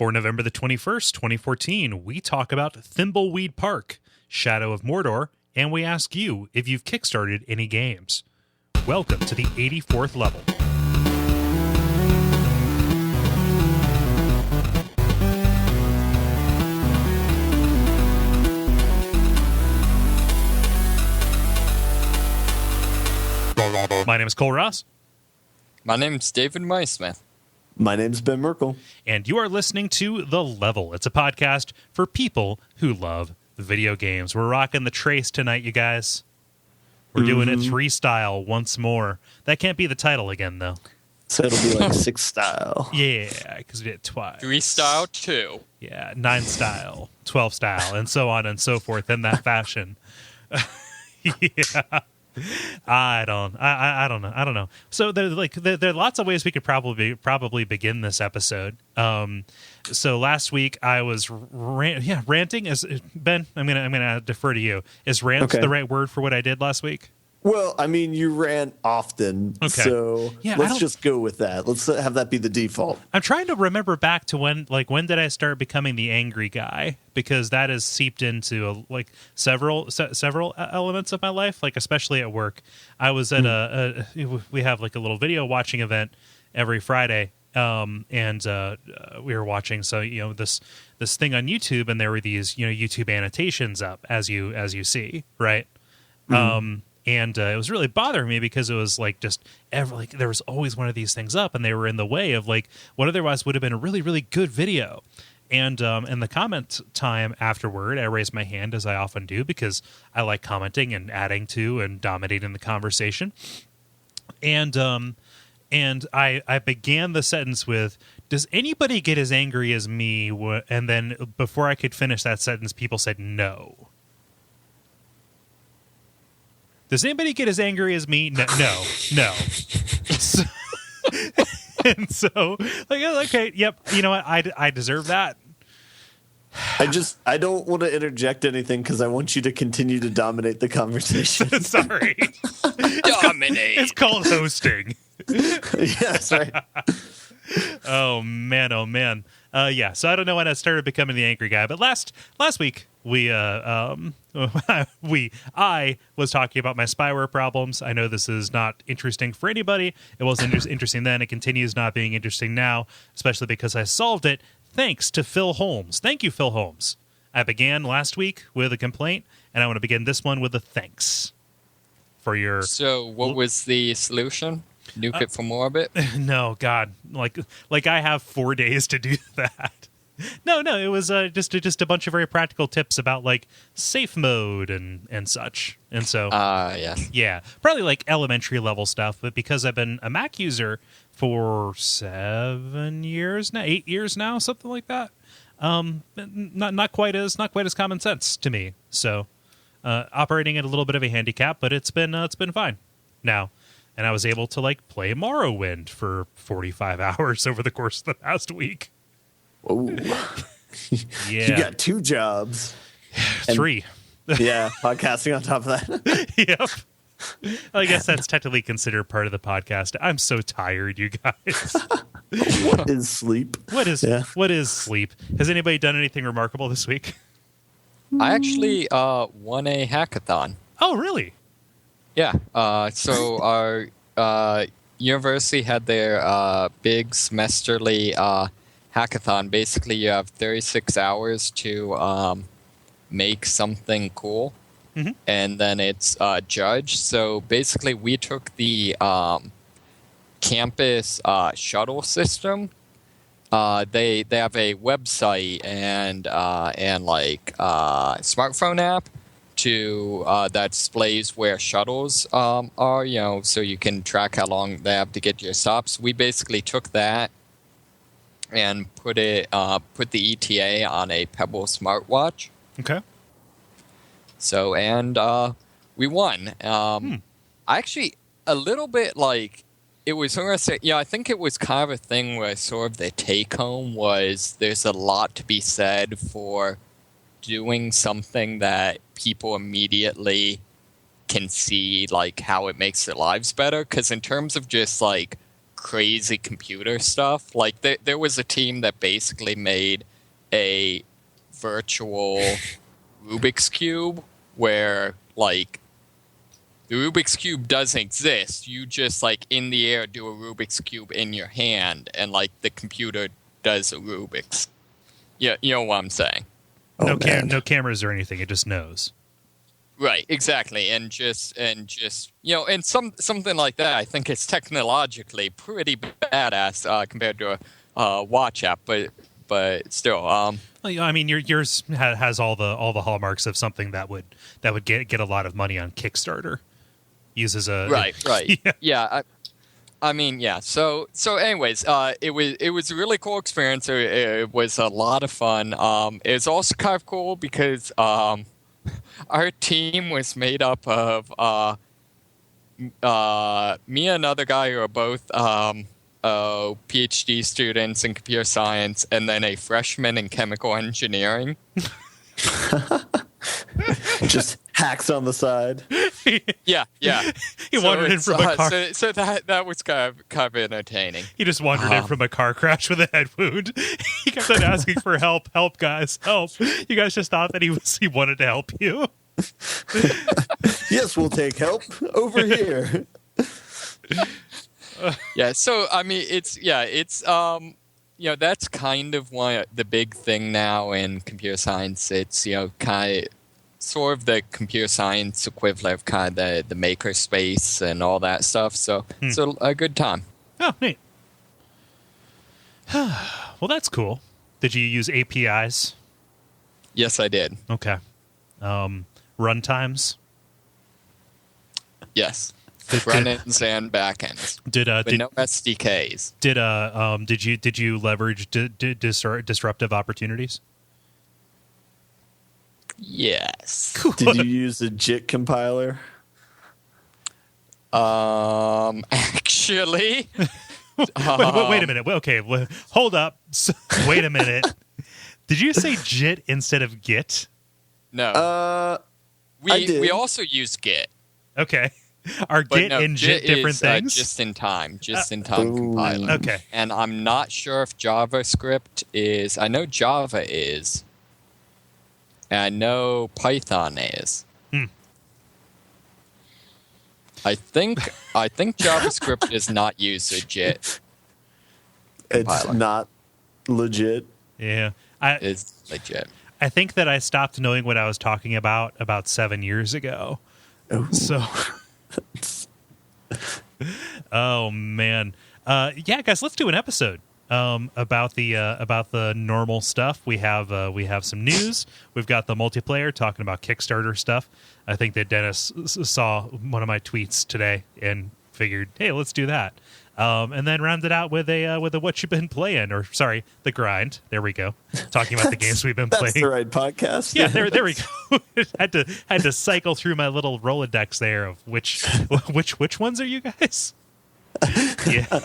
For November the 21st, 2014, we talk about Thimbleweed Park, Shadow of Mordor, and we ask you if you've kickstarted any games. Welcome to the 84th level. My name is Kole Ross. My name's David Moneysmith. My name's Ben Merkel. And you are listening to The Level. It's a podcast for people who love video games. We're rocking the trace tonight, you guys. We're doing it freestyle once more. That can't be the title again, though. So it'll be like 6 style. Yeah, because we did it twice. 3 style 2. Yeah, 9 style, 12 style, and so on and so forth in that fashion. Yeah. I don't know. So there are lots of ways we could probably begin this episode. So last week I was ranting. As Ben, I'm gonna defer to you. Is rant the right word for what I did last week? Well, I mean, you rant often, so let's just go with that. Let's have that be the default. I'm trying to remember back to when did I start becoming the angry guy? Because that has seeped into several elements of my life, especially at work. I was at we have a little video watching event every Friday, and we were watching this thing on YouTube, and there were these YouTube annotations up as you see, right? And it was really bothering me because it was there was always one of these things up, and they were in the way of what otherwise would have been a really, really good video. And in the comment time afterward, I raised my hand, as I often do, because I like commenting and adding to and dominating the conversation. And I began the sentence with, "Does anybody get as angry as me?" And then before I could finish that sentence, people said no. Does anybody get as angry as me? No. So, and so, okay, yep. You know what? I deserve that. I don't want to interject anything because I want you to continue to dominate the conversation. Sorry. Dominate. It's called hosting. Yes, right. Oh man. So I don't know when I started becoming the angry guy, but last week I was talking about my spyware problems. I know this is not interesting for anybody. It wasn't interesting then. It continues not being interesting now, especially because I solved it thanks to Phil Holmes. Thank you, Phil Holmes. I began last week with a complaint, and I want to begin this one with a thanks for your... So what was the solution? Nuke it from orbit? No, God. I have 4 days to do that. No, it was just a bunch of very practical tips about safe mode and such. And so yeah, probably elementary level stuff, but because I've been a Mac user for 7 years now, 8 years now, something like that. Not quite as common sense to me. So operating at a little bit of a handicap, but it's been fine now. And I was able to play Morrowind for 45 hours over the course of the past week. Oh, yeah. You got 2 jobs. 3. Yeah, podcasting on top of that. Yep. I guess that's technically considered part of the podcast. I'm so tired, you guys. What is sleep? What is sleep? Has anybody done anything remarkable this week? I actually won a hackathon. Oh, really? Yeah. So our university had their big semesterly hackathon. Basically, you have 36 hours to make something cool, and then it's judged. So basically, we took the campus shuttle system. They have a website and smartphone app that displays where shuttles are, so you can track how long they have to get to your stops. We basically took that and put the ETA on a Pebble smartwatch. Okay. So, and we won. Actually, a little bit it was interesting. Yeah, I think it was kind of a thing where sort of the take-home was there's a lot to be said for doing something that people immediately can see how it makes their lives better. Because in terms of just crazy computer stuff. Like there was a team that basically made a virtual Rubik's Cube where like the Rubik's Cube doesn't exist. You just like in the air do a Rubik's Cube in your hand, and like the computer does a Rubik's. Yeah, you know what I'm saying. No cameras or anything. It just knows. Right, exactly, and just and something like that. I think it's technologically pretty badass compared to a watch app, but still. Well, I mean, yours has all the hallmarks of something that would get a lot of money on Kickstarter. Uses a right, yeah. I mean, yeah. So anyways, it was a really cool experience. It was a lot of fun. It was also kind of cool because our team was made up of me and another guy who are both PhD students in computer science, and then a freshman in chemical engineering. Just hacks on the side. Yeah. He wandered in from a car. So that was kind of entertaining. He just wandered in from a car crash with a head wound. He kept on asking for help, guys, help. You guys just thought that he wanted to help you. Yes, we'll take help over here. Yeah. So I mean, it's that's kind of the big thing now in computer science. It's kind of sort of the computer science equivalent of kind of the maker space and all that stuff. So a good time. Oh, neat. Well, that's cool. Did you use APIs? Yes, I did. Okay. Runtimes? Yes. Front-ends and back-ends. But no SDKs. Did you leverage disruptive opportunities? Yes. Cool. Did you use a JIT compiler? Actually. Wait a minute. Okay, hold up. Wait a minute. Did you say JIT instead of Git? No. We also use Git. Okay. Are Git and JIT different things? Just in time compiling. Okay. And I'm not sure if JavaScript is. I know Java is. And I know Python is. I think JavaScript does not use a JIT compiler. It's not legit. Yeah. It's legit. I think that I stopped knowing what I was talking about 7 years ago. Ooh. So, oh man, yeah, guys, let's do an episode about the normal stuff. We have some news. We've got the multiplayer, talking about Kickstarter stuff. I think that Dennis saw one of my tweets today and figured, hey, let's do that. And then round it out with a what you've been playing, or sorry, the grind. There we go. Talking about the games we've been playing. That's the right podcast. Yeah, there we go. had to cycle through my little Rolodex there of which ones are you guys? Yeah.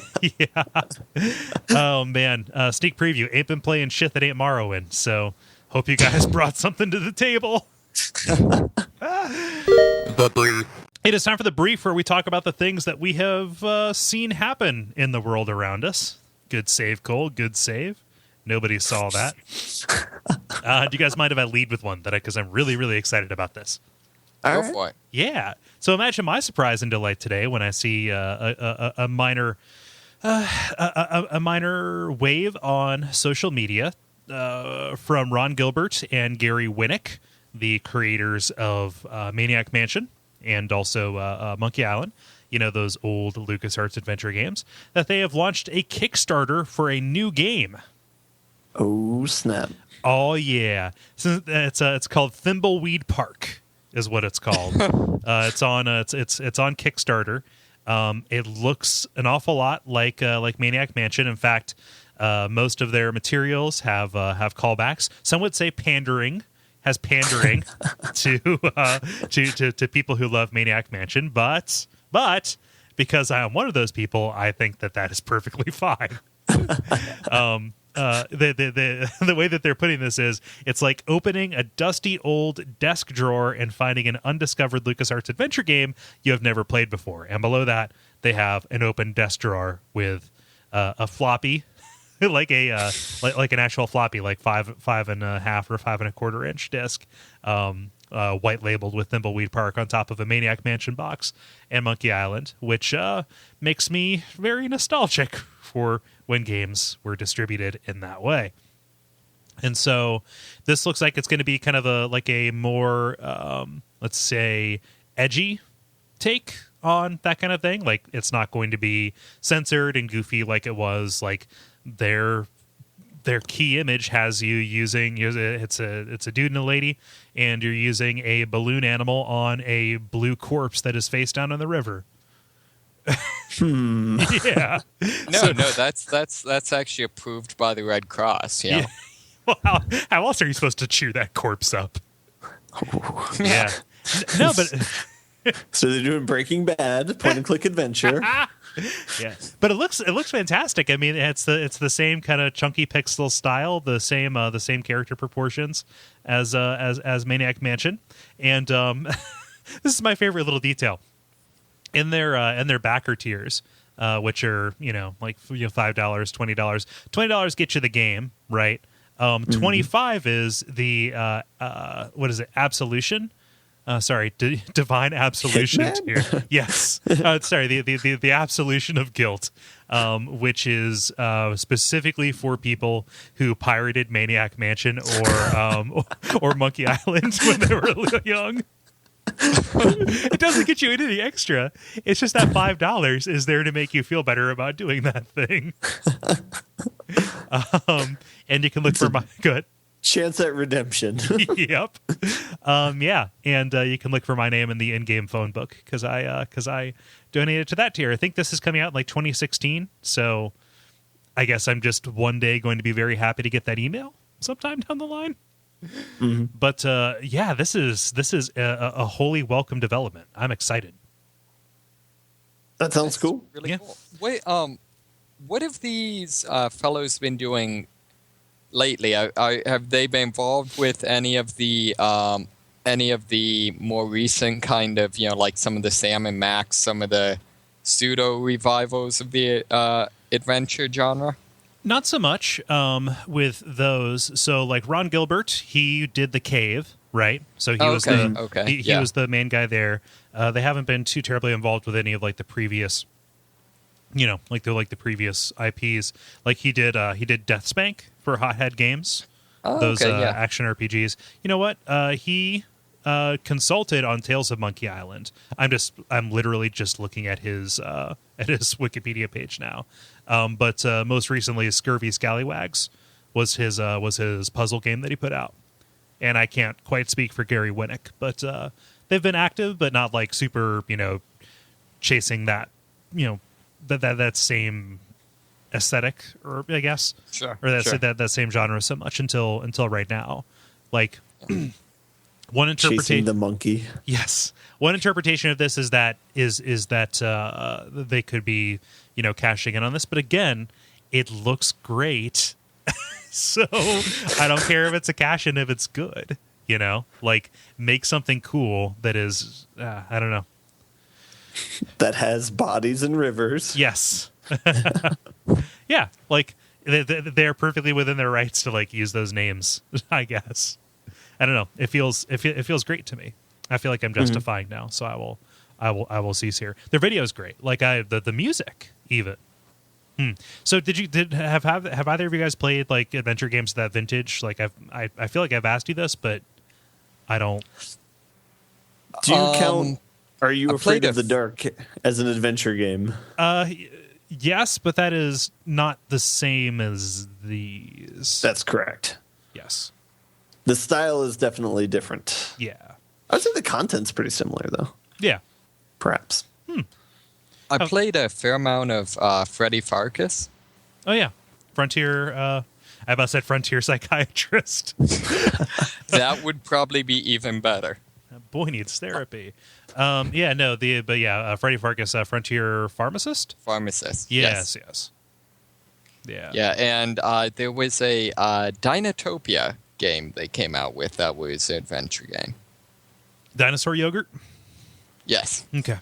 Oh man, sneak preview. Ain't been playing shit that ain't Morrowind. So hope you guys brought something to the table. It is time for the brief, where we talk about the things that we have seen happen in the world around us. Good save, Cole. Good save. Nobody saw that. Do you guys mind if I lead with one? Because I'm really, really excited about this. Go for it. Yeah. So imagine my surprise and delight today when I see a minor wave on social media from Ron Gilbert and Gary Winnick, the creators of Maniac Mansion and also Monkey Island, those old LucasArts adventure games, that they have launched a Kickstarter for a new game. Oh, snap. Oh, yeah. So it's called Thimbleweed Park is what it's called. It's on Kickstarter. It looks an awful lot like Maniac Mansion. In fact, most of their materials have callbacks. Some would say pandering to people who love Maniac Mansion, but because I am one of those people, I think that is perfectly fine. The way that they're putting this is, it's like opening a dusty old desk drawer and finding an undiscovered LucasArts adventure game you have never played before. And below that, they have an open desk drawer with a floppy, like a like an actual floppy, like 5.5 or 5.25 inch disc, white labeled with Thimbleweed Park on top of a Maniac Mansion box and Monkey Island, which makes me very nostalgic for when games were distributed in that way. And so this looks like it's going to be kind of a more let's say edgy take on that kind of thing. Like, it's not going to be censored and goofy like it was. Like, their key image has you using it's a dude and a lady, and you're using a balloon animal on a blue corpse that is face down in the river. Yeah. No, that's actually approved by the Red Cross. You know? Yeah. Well, how else are you supposed to cheer that corpse up? Yeah. No, but So they're doing Breaking Bad, point and click adventure. yeah, but it looks fantastic. I mean, it's the same kind of chunky pixel style, the same character proportions as Maniac Mansion, and this is my favorite little detail in their backer tiers, which are like $5, $20. $20 get you the game, right? 25 is the what is it? Absolution. Divine Absolution tier. Yes. Sorry, the Absolution of Guilt, which is specifically for people who pirated Maniac Mansion or Monkey Island when they were young. It doesn't get you anything extra. It's just that $5 is there to make you feel better about doing that thing. And you can look for my good. Chance at redemption. Yep. Yeah, and you can look for my name in the in-game phone book because I donated to that tier. I think this is coming out in like 2016, so I guess I'm just one day going to be very happy to get that email sometime down the line. Mm-hmm. But yeah, this is a wholly welcome development. I'm excited. That sounds cool. Really cool. Wait, what have these fellows been doing lately? Have they been involved with any of the more recent kind of, like some of the Sam and Max, some of the pseudo revivals of the adventure genre? Not so much with those. So like Ron Gilbert, he did The Cave, right? So he was the main guy there. They haven't been too terribly involved with any of like the previous, like the previous IPs. Like he did Deathspank for Hothead Games, action RPGs. You know what? He consulted on Tales of Monkey Island. I'm literally just looking at his Wikipedia page now. But most recently, Scurvy Scallywags was his puzzle game that he put out. And I can't quite speak for Gary Winnick, but they've been active, but not like super, chasing that, that same aesthetic, or I guess, sure, or that same genre so much until right now. Like one interpretation, chasing the monkey. Yes, one interpretation of this is that they could be cashing in on this, but again, it looks great, so I don't care if it's a cash in if it's good. Like make something cool that is I don't know, that has bodies and rivers. Yes. Yeah, like they're perfectly within their rights to like use those names, I guess. I don't know. It feels great to me. I feel like I'm justifying now, so I will cease here. Their video is great. Like the music even. So have either of you guys played like adventure games of that vintage? Like I feel like I've asked you this, but I don't. Do you count? Are you afraid of the dark as an adventure game? Yes, but that is not the same as these. That's correct. Yes. The style is definitely different. Yeah. I'd say the content's pretty similar, though. Yeah. Perhaps. I played a fair amount of Freddy Farkas. Oh, yeah. Frontier... I about said Frontier Psychiatrist. That would probably be even better. That boy needs therapy. Freddy Farkas, Frontier Pharmacist? Pharmacist, yes. Yeah. Yeah, and there was a Dinotopia game they came out with that was an adventure game. Dinosaur Yogurt? Yes. Okay.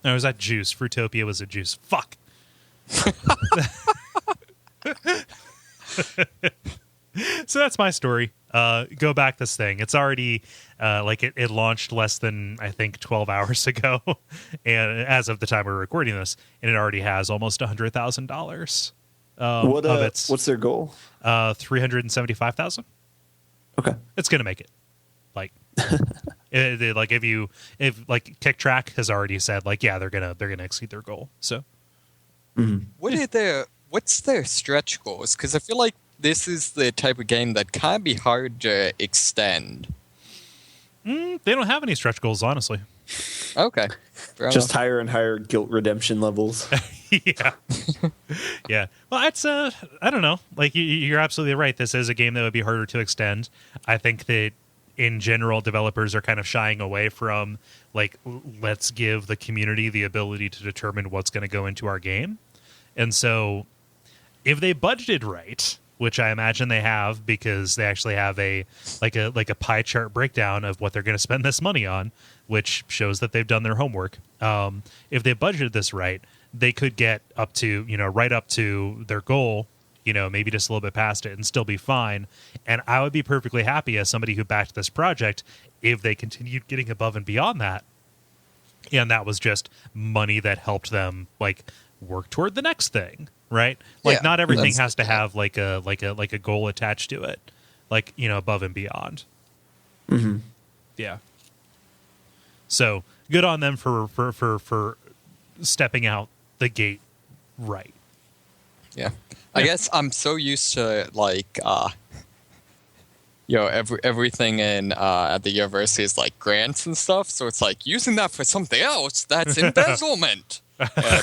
No, it was that juice. Fruitopia was a juice. Fuck. So that's my story. Go back this thing. It's already it launched less than I think 12 hours ago, and as of the time we're recording this, and it already has almost $100,000. What's their goal? 375,000. Okay, it's gonna make it. Like, if Tick Track has already said they're gonna exceed their goal. So, what's their stretch goals? Because I feel like this is the type of game that can be hard to extend. They don't have any stretch goals, honestly. Okay. Just higher and higher guilt redemption levels. Yeah. Yeah. Well, it's, I don't know. Like, you're absolutely right. This is a game that would be harder to extend. I think that, in general, developers are kind of shying away from, let's give the community the ability to determine what's going to go into our game. And so, if they budgeted right, which I imagine they have, because they actually have a pie chart breakdown of what they're going to spend this money on, which shows that they've done their homework. If they budgeted this right, they could get up to, right up to their goal, maybe just a little bit past it and still be fine. And I would be perfectly happy as somebody who backed this project if they continued getting above and beyond that. And that was just money that helped them work toward the next thing. Right? Not everything has to have a goal attached to it, above and beyond. Mm-hmm. Yeah. So good on them for stepping out the gate right. Yeah. I guess I'm so used to everything in at the university is grants and stuff, so it's using that for something else, that's embezzlement.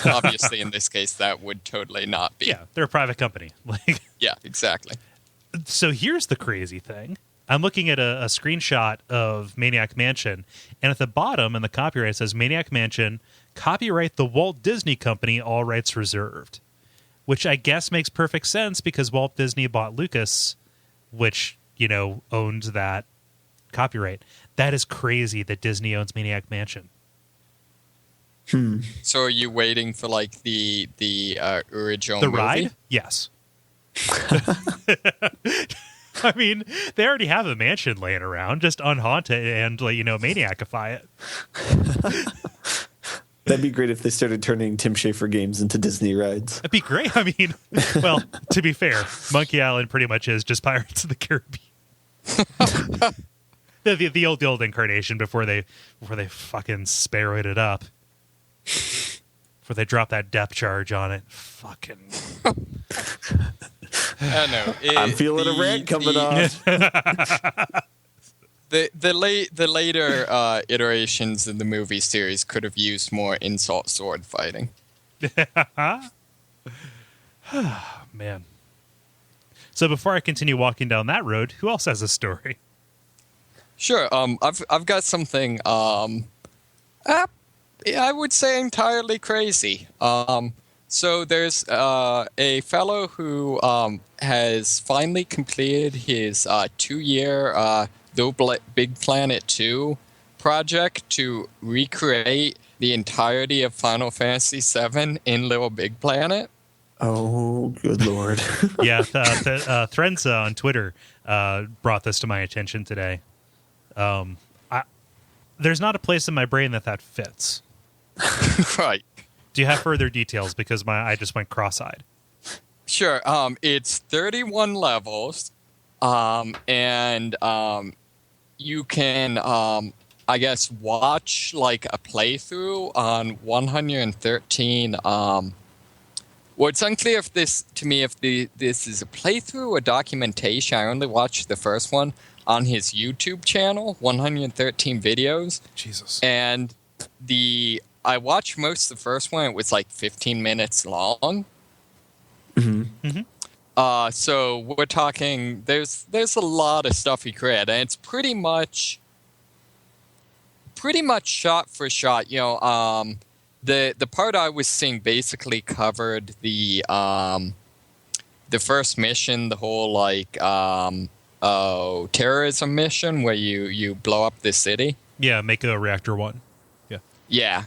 Obviously, in this case, that would totally not be. Yeah, they're a private company. Yeah, exactly. So here's the crazy thing. I'm looking at a screenshot of Maniac Mansion, and at the bottom in the copyright it says Maniac Mansion, copyright the Walt Disney Company, all rights reserved. Which I guess makes perfect sense because Walt Disney bought Lucas, which, owned that copyright. That is crazy that Disney owns Maniac Mansion. So are you waiting for the original the movie? ride? Yes. I mean, they already have a mansion laying around. Just unhaunt it and maniacify it. That'd be great if they started turning Tim Schafer games into Disney rides. That'd be great. I mean, well, to be fair, Monkey Island pretty much is just Pirates of the Caribbean. the old incarnation before they fucking steroid it up. Before they drop that depth charge on it. Fucking. I know. I'm feeling a rant coming on. The later iterations in the movie series could have used more insult sword fighting. Man. So before I continue walking down that road, who else has a story? Sure. I've got something. I would say entirely crazy. So there's a fellow who has finally completed his 2-year Big Planet 2 project to recreate the entirety of Final Fantasy VII in Little Big Planet. Oh, good Lord. Yeah, Threnza on Twitter brought this to my attention today. There's not a place in my brain that fits. Right. Do you have further details? Because I just went cross-eyed. Sure. It's 31 levels, and you can, I guess, watch a playthrough on 113. Well, it's unclear if this is a playthrough or documentation. I only watched the first one on his YouTube channel, 113 videos. Jesus. And I watched most of the first one. It was 15 minutes long. Mm-hmm. Mm-hmm. So we're talking. There's a lot of stuff he created, and it's pretty much shot for shot. The part I was seeing basically covered the first mission, the whole terrorism mission where you blow up the city. Yeah, make a reactor one. Yeah. Yeah.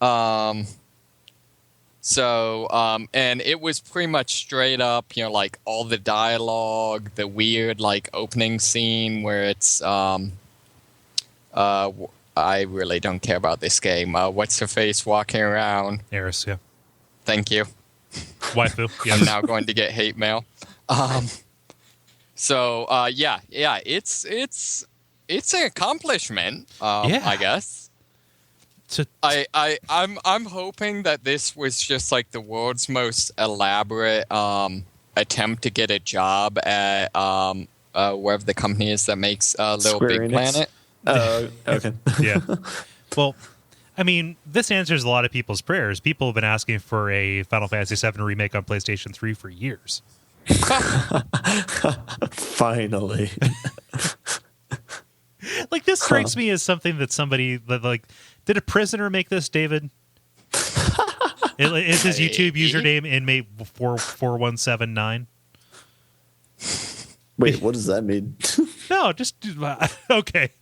And it was pretty much straight up, like all the dialogue, the weird like opening scene where it's I really don't care about this game. What's her face walking around? Eris, yeah. Thank you. Waifu. Yes. I'm now going to get hate mail. It's an accomplishment. I guess. I'm hoping that this was just like the world's most elaborate attempt to get a job at wherever the company is that makes Little Square Big Enix. Planet. Oh, okay. Yeah. Well, I mean, this answers a lot of people's prayers. People have been asking for a Final Fantasy VII remake on PlayStation 3 for years. Finally. Like, this strikes me as something that somebody, like, did a prisoner make this, David? Is his YouTube username inmate 44179? Wait, what does that mean? No, just okay.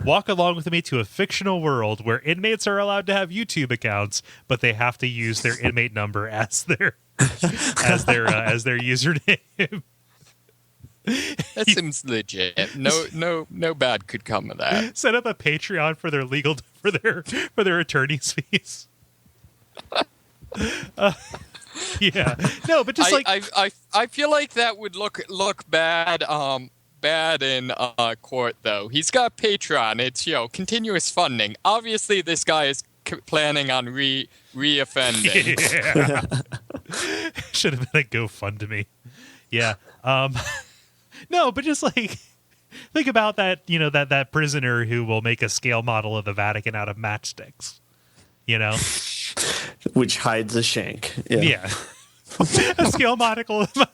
Walk along with me to a fictional world where inmates are allowed to have YouTube accounts, but they have to use their inmate number as their username. That seems legit. No bad could come of that. Set up a Patreon for their for their attorney's fees. Yeah, no, but just I feel like that would look bad in court though. He's got Patreon. It's continuous funding. Obviously, this guy is planning on reoffending. Yeah. Should have been a GoFundMe. Yeah. No, but just like think about that. That prisoner who will make a scale model of the Vatican out of matchsticks. Which hides a shank. Yeah. A scale model of the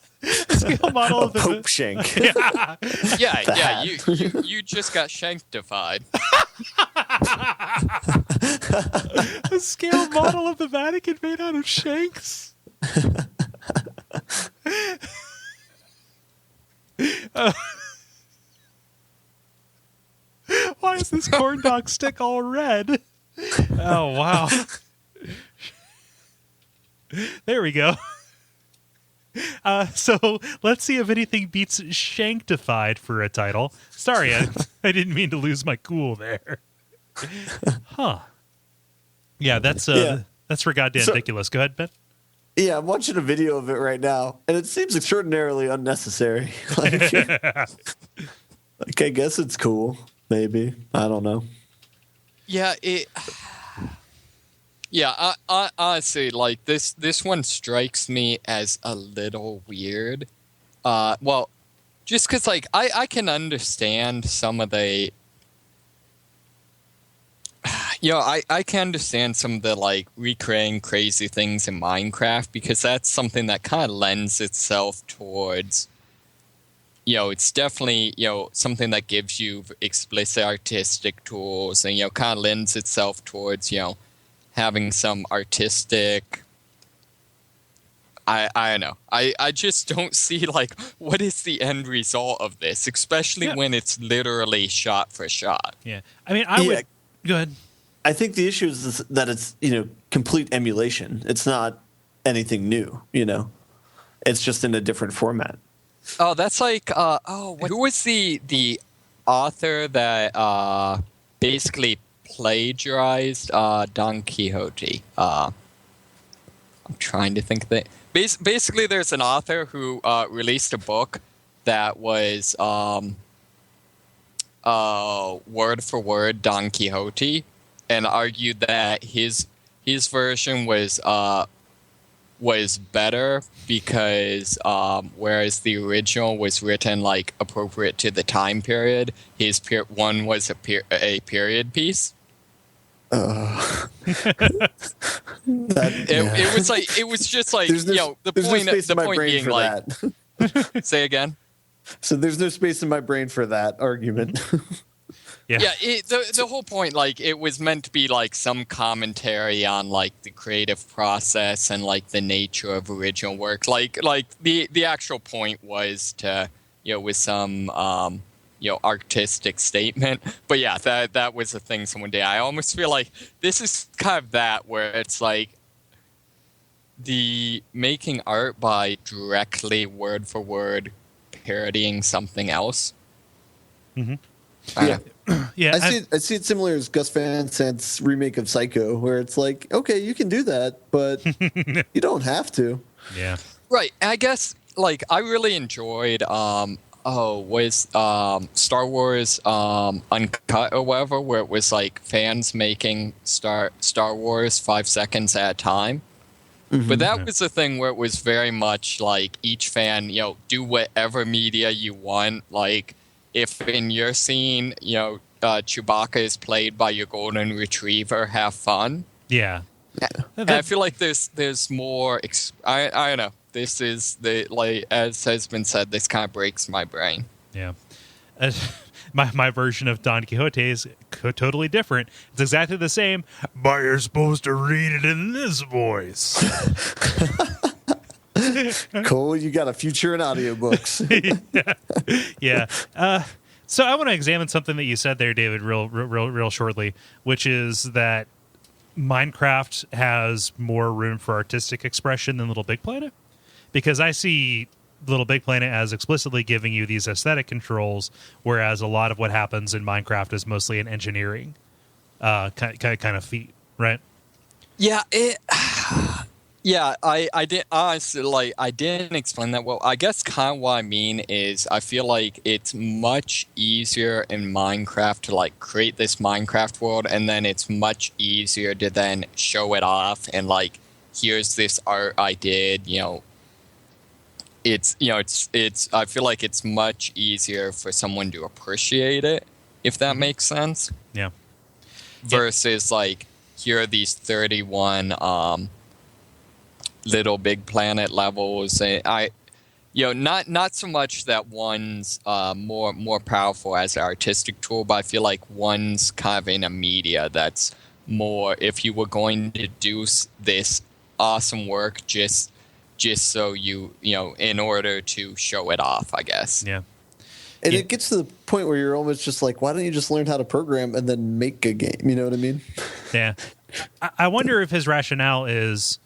Pope shank. Yeah. You just got Shanktified. A scale model of the Vatican made out of shanks. Why is this corn dog stick all red? Oh, wow. There we go. So let's see if anything beats Shanktified for a title. Sorry, I didn't mean to lose my cool there. Huh. Yeah, that's for goddamn ridiculous. Go ahead, Ben. Yeah, I'm watching a video of it right now, and it seems extraordinarily unnecessary. Like, I guess it's cool. Maybe. I don't know. Yeah, honestly, like this one strikes me as a little weird. Well, just because like I can understand some of the, I can understand some of the like recreating crazy things in Minecraft because that's something that kind of lends itself towards. It's definitely, something that gives you explicit artistic tools and, kind of lends itself towards, having some artistic, I don't know. I just don't see, like, what is the end result of this, especially when it's literally shot for shot. Yeah. I mean, I would... Go ahead. I think the issue is that it's, complete emulation. It's not anything new, It's just in a different format. Oh, that's like, who was the author that basically plagiarized Don Quixote? I'm trying to think of that. Basically, there's an author who released a book that was word for word Don Quixote, and argued that his version was better because whereas the original was written like appropriate to the time period, his one was a period piece. It was like it was just like the point being like say again. So there's no space in my brain for that argument. Yeah. The whole point, like, it was meant to be like some commentary on like the creative process and like the nature of original work. Like the actual point was to with some artistic statement. But yeah, that was a thing someone did. I almost feel like this is kind of that where it's like the making art by directly word for word parodying something else. Yeah. I see it similar as Gus Van Sant's remake of Psycho, where it's like, okay, you can do that, but you don't have to. Yeah. Right. I guess like I really enjoyed Star Wars Uncut or whatever, where it was like fans making Star Wars 5 seconds at a time. Mm-hmm. But that was the thing where it was very much like each fan, do whatever media you want. Like if in your scene, Chewbacca is played by your golden retriever, have fun. Yeah. And I feel like there's more. I don't know. This is as has been said. This kind of breaks my brain. Yeah. My version of Don Quixote is totally different. It's exactly the same, but you're supposed to read it in this voice. Cole, you got a future in audiobooks. Yeah. So I want to examine something that you said there, David, real shortly, which is that Minecraft has more room for artistic expression than Little Big Planet, because I see Little Big Planet as explicitly giving you these aesthetic controls, whereas a lot of what happens in Minecraft is mostly an engineering kind of feat, right? Yeah, I did honestly I didn't explain that well. I guess kind of what I mean is I feel like it's much easier in Minecraft to create this Minecraft world, and then it's much easier to then show it off and here's this art I did, It's I feel like it's much easier for someone to appreciate it, if that makes sense. Yeah. Versus here are these 31 Little Big Planet levels, and not so much that one's more powerful as an artistic tool, but I feel like one's kind of in a media that's more, if you were going to do this awesome work just so in order to show it off, I guess. Yeah. And it gets to the point where you're almost just like, why don't you just learn how to program and then make a game? You know what I mean? Yeah. I wonder if his rationale is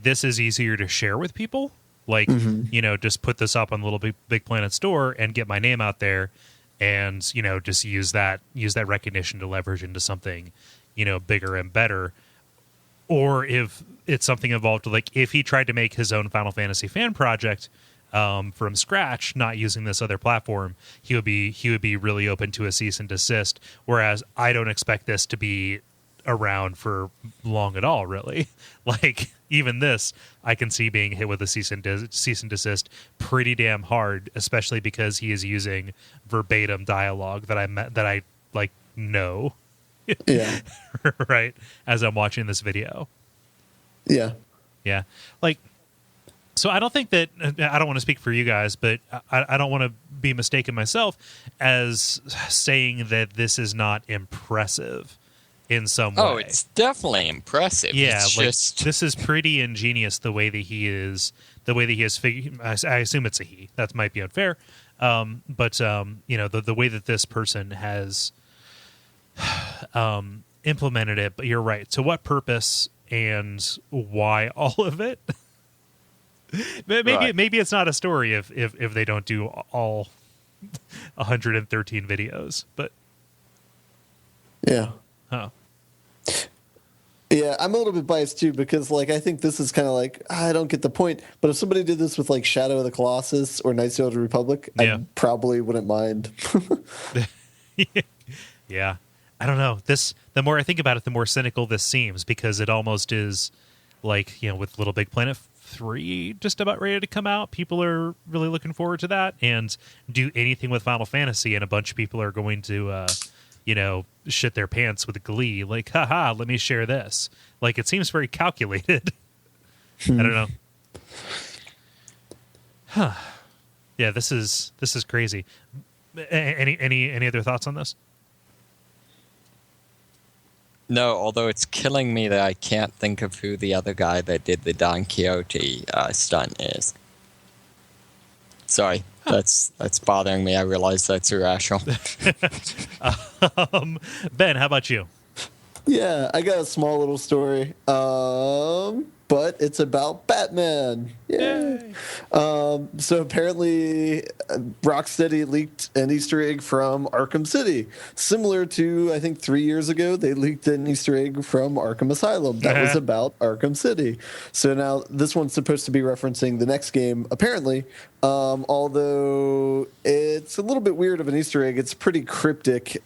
this is easier to share with people. Just put this up on the Little Big Planet store and get my name out there, and just use that recognition to leverage into something bigger and better. Or if it's something involved if he tried to make his own Final Fantasy fan project from scratch, not using this other platform, he would be really open to a cease and desist. Whereas I don't expect this to be around for long at all, really. Even this, I can see being hit with a cease and desist pretty damn hard, especially because he is using verbatim dialogue that I know. Yeah. Right. As I'm watching this video. Yeah. Yeah. So I don't think that, I don't want to speak for you guys, but I don't want to be mistaken myself as saying that this is not impressive in some way. Oh, it's definitely impressive. Yeah. It's this is pretty ingenious the way that he is figured. I assume it's a he. That might be unfair. But the way that this person has implemented it, but you're right. To what purpose and why all of it? Maybe it's not a story if they don't do all 113 videos, but yeah. Huh. Yeah, I'm a little bit biased too, because I think this is kind of I don't get the point. But if somebody did this with Shadow of the Colossus or Knights of the Old Republic, yeah. I probably wouldn't mind. Yeah. I don't know. The more I think about it, the more cynical this seems, because it almost is with Little Big Planet 3 just about ready to come out, people are really looking forward to that, and do anything with Final Fantasy, and a bunch of people are going to shit their pants with glee, haha, let me share this. It seems very calculated. I don't know. Huh. Yeah, this is crazy. Any other thoughts on this? No, although it's killing me that I can't think of who the other guy that did the Don Quixote stunt is. Sorry, That's bothering me. I realize that's irrational. Ben, how about you? Yeah, I got a small little story. But it's about Batman. Yay. So apparently, Rocksteady leaked an Easter egg from Arkham City, similar to, I think 3 years ago they leaked an Easter egg from Arkham Asylum that was about Arkham City. So now this one's supposed to be referencing the next game, apparently. Although it's a little bit weird of an Easter egg, it's pretty cryptic.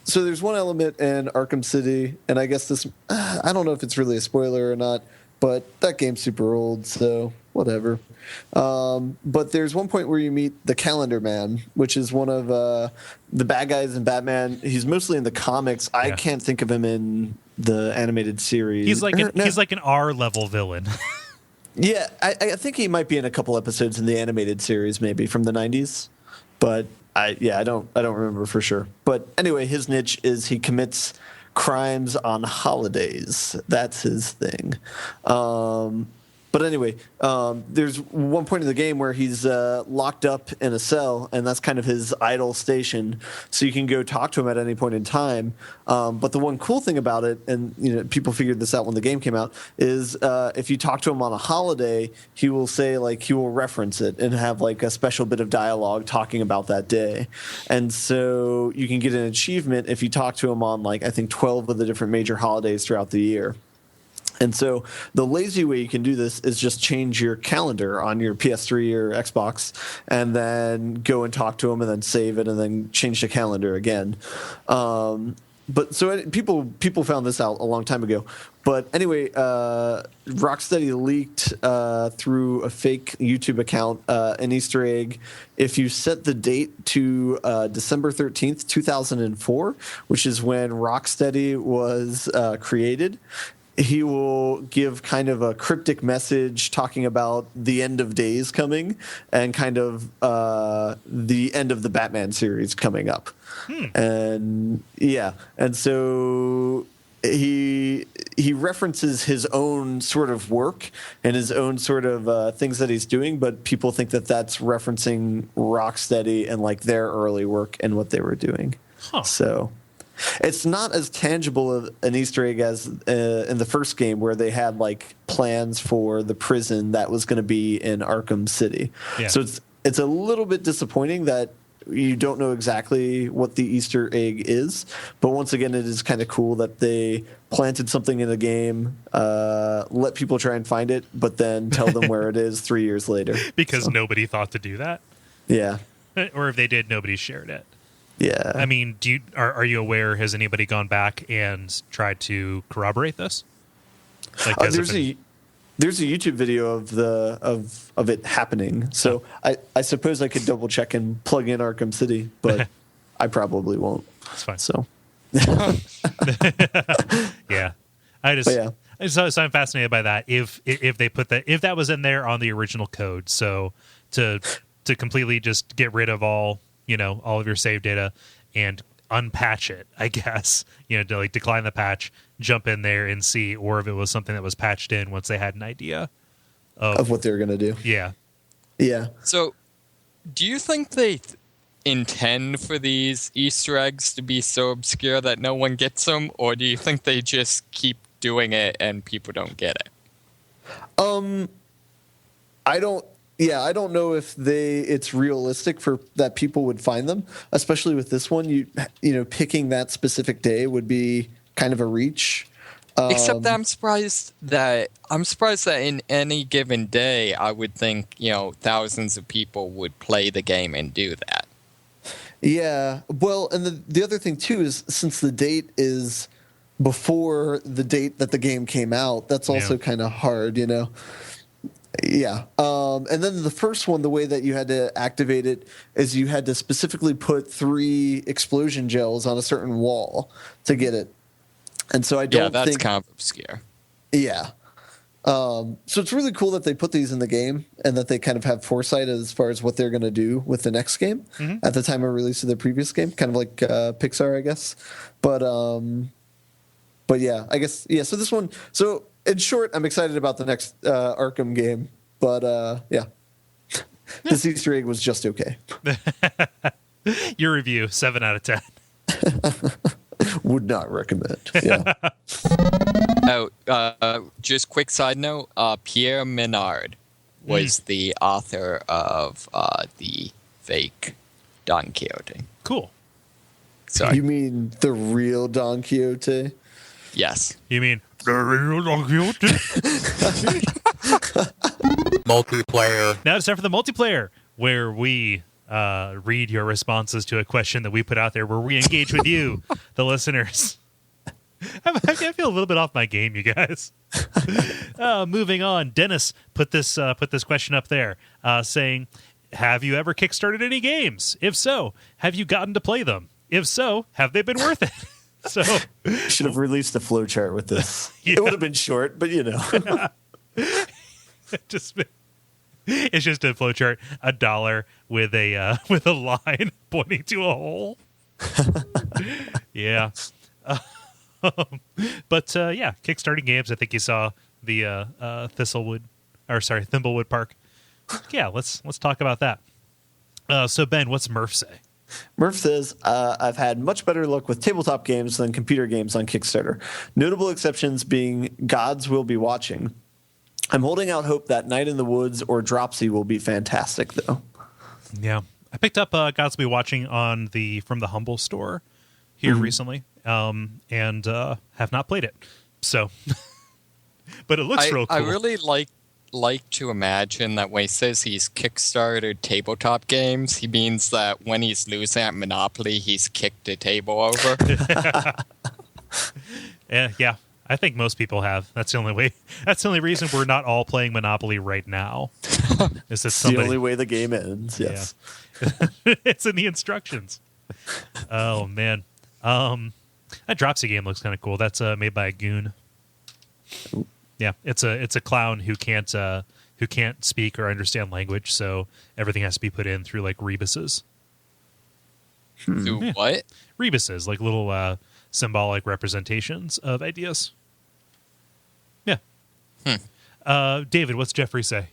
So there's one element in Arkham City, and I guess this, I don't know if it's really a spoiler or not, but that game's super old, so whatever. But there's one point where you meet the Calendar Man, which is one of the bad guys in Batman. He's mostly in the comics. I can't think of him in the animated series. He's like an R-level villain. Yeah, I think he might be in a couple episodes in the animated series, maybe from the 90s, but I don't remember for sure. But anyway, his niche is he commits crimes on holidays. That's his thing. But anyway, there's one point in the game where he's locked up in a cell, and that's kind of his idle station. So you can go talk to him at any point in time. But the one cool thing about it, and people figured this out when the game came out, is if you talk to him on a holiday, he will say, like, he will reference it and have like a special bit of dialogue talking about that day. And so you can get an achievement if you talk to him on, like, I think 12 of the different major holidays throughout the year. And so the lazy way you can do this is just change your calendar on your PS3 or Xbox and then go and talk to them and then save it and then change the calendar again. But so people found this out a long time ago. But anyway, Rocksteady leaked through a fake YouTube account an Easter egg. If you set the date to December 13th, 2004, which is when Rocksteady was created, he will give kind of a cryptic message talking about the end of days coming and kind of the end of the Batman series coming up. And so he references his own sort of work and his own sort of things that he's doing, but people think that that's referencing Rocksteady and like their early work and what they were doing. So it's not as tangible an Easter egg as in the first game where they had like plans for the prison that was going to be in Arkham City. Yeah. So it's a little bit disappointing that you don't know exactly what the Easter egg is. But once again, it is kind of cool that they planted something in the game, let people try and find it, but then tell them where it is 3 years later. Because nobody thought to do that? Yeah. Or if they did, nobody shared it. Yeah. I mean, are you aware? Has anybody gone back and tried to corroborate this? Like, there's a YouTube video of it happening. So I suppose I could double check and plug in Arkham City, but I probably won't. That's fine. So yeah, So I'm fascinated by that. If they put that, if that was in there on the original code, so to completely just get rid of all of your save data and unpatch it, I guess, to like decline the patch, jump in there and see, or if it was something that was patched in once they had an idea of what they were going to do. Yeah. Yeah. So do you think they intend for these Easter eggs to be so obscure that no one gets them, or do you think they just keep doing it and people don't get it? I don't know if it's realistic for that people would find them, especially with this one. You picking that specific day would be kind of a reach. Except that I'm surprised that in any given day, I would think thousands of people would play the game and do that. Yeah, well, and the other thing too is since the date is before the date that the game came out, that's also kind of hard, Yeah. And then the first one, the way that you had to activate it is you had to specifically put 3 explosion gels on a certain wall to get it. And so I don't think... Yeah, that's kind of obscure. Yeah. So it's really cool that they put these in the game and that they kind of have foresight as far as what they're going to do with the next game at the time of release of the previous game. Kind of like Pixar, I guess. But yeah, I guess... Yeah, so this one... So... In short, I'm excited about the next Arkham game, but yeah. This Easter egg was just okay. Your review, 7 out of 10. Would not recommend. Yeah. Just quick side note, Pierre Menard was the author of the fake Don Quixote. Cool. Sorry. You mean the real Don Quixote? Yes. You mean the real Don Quixote? Multiplayer. Now it's time for the multiplayer, where we read your responses to a question that we put out there, where we engage with you, the listeners. I feel a little bit off my game, you guys. Moving on, Dennis put this question up there, saying, "Have you ever kickstarted any games? If so, have you gotten to play them? If so, have they been worth it?" So, should have released a flowchart with this. Yeah. It would have been short, but you know. It's just a flowchart, $1 with a line pointing to a hole. Yeah. But yeah, kickstarting games. I think you saw the Thimbleweed Park. Yeah, let's talk about that. So Ben, what's Murph say? Murph says, I've had much better luck with tabletop games than computer games on Kickstarter. Notable exceptions being Gods Will Be Watching. I'm holding out hope that Night in the Woods or Dropsy will be fantastic, though. Yeah. I picked up Gods Will Be Watching from the Humble store here recently, and have not played it. So, but it looks real cool. I really like to imagine that when he says he's kickstarted tabletop games, he means that when he's losing at Monopoly, he's kicked a table over. Yeah, I think most people have. That's the only way. That's the only reason we're not all playing Monopoly right now. Is that the only way the game ends? Yes, yeah. It's in the instructions. Oh man, that Dropsy game looks kind of cool. That's made by a goon. Yeah, it's a clown who can't speak or understand language, so everything has to be put in through like rebuses. Through what? Rebuses, like little symbolic representations of ideas. Yeah. David, what's Jeffrey say?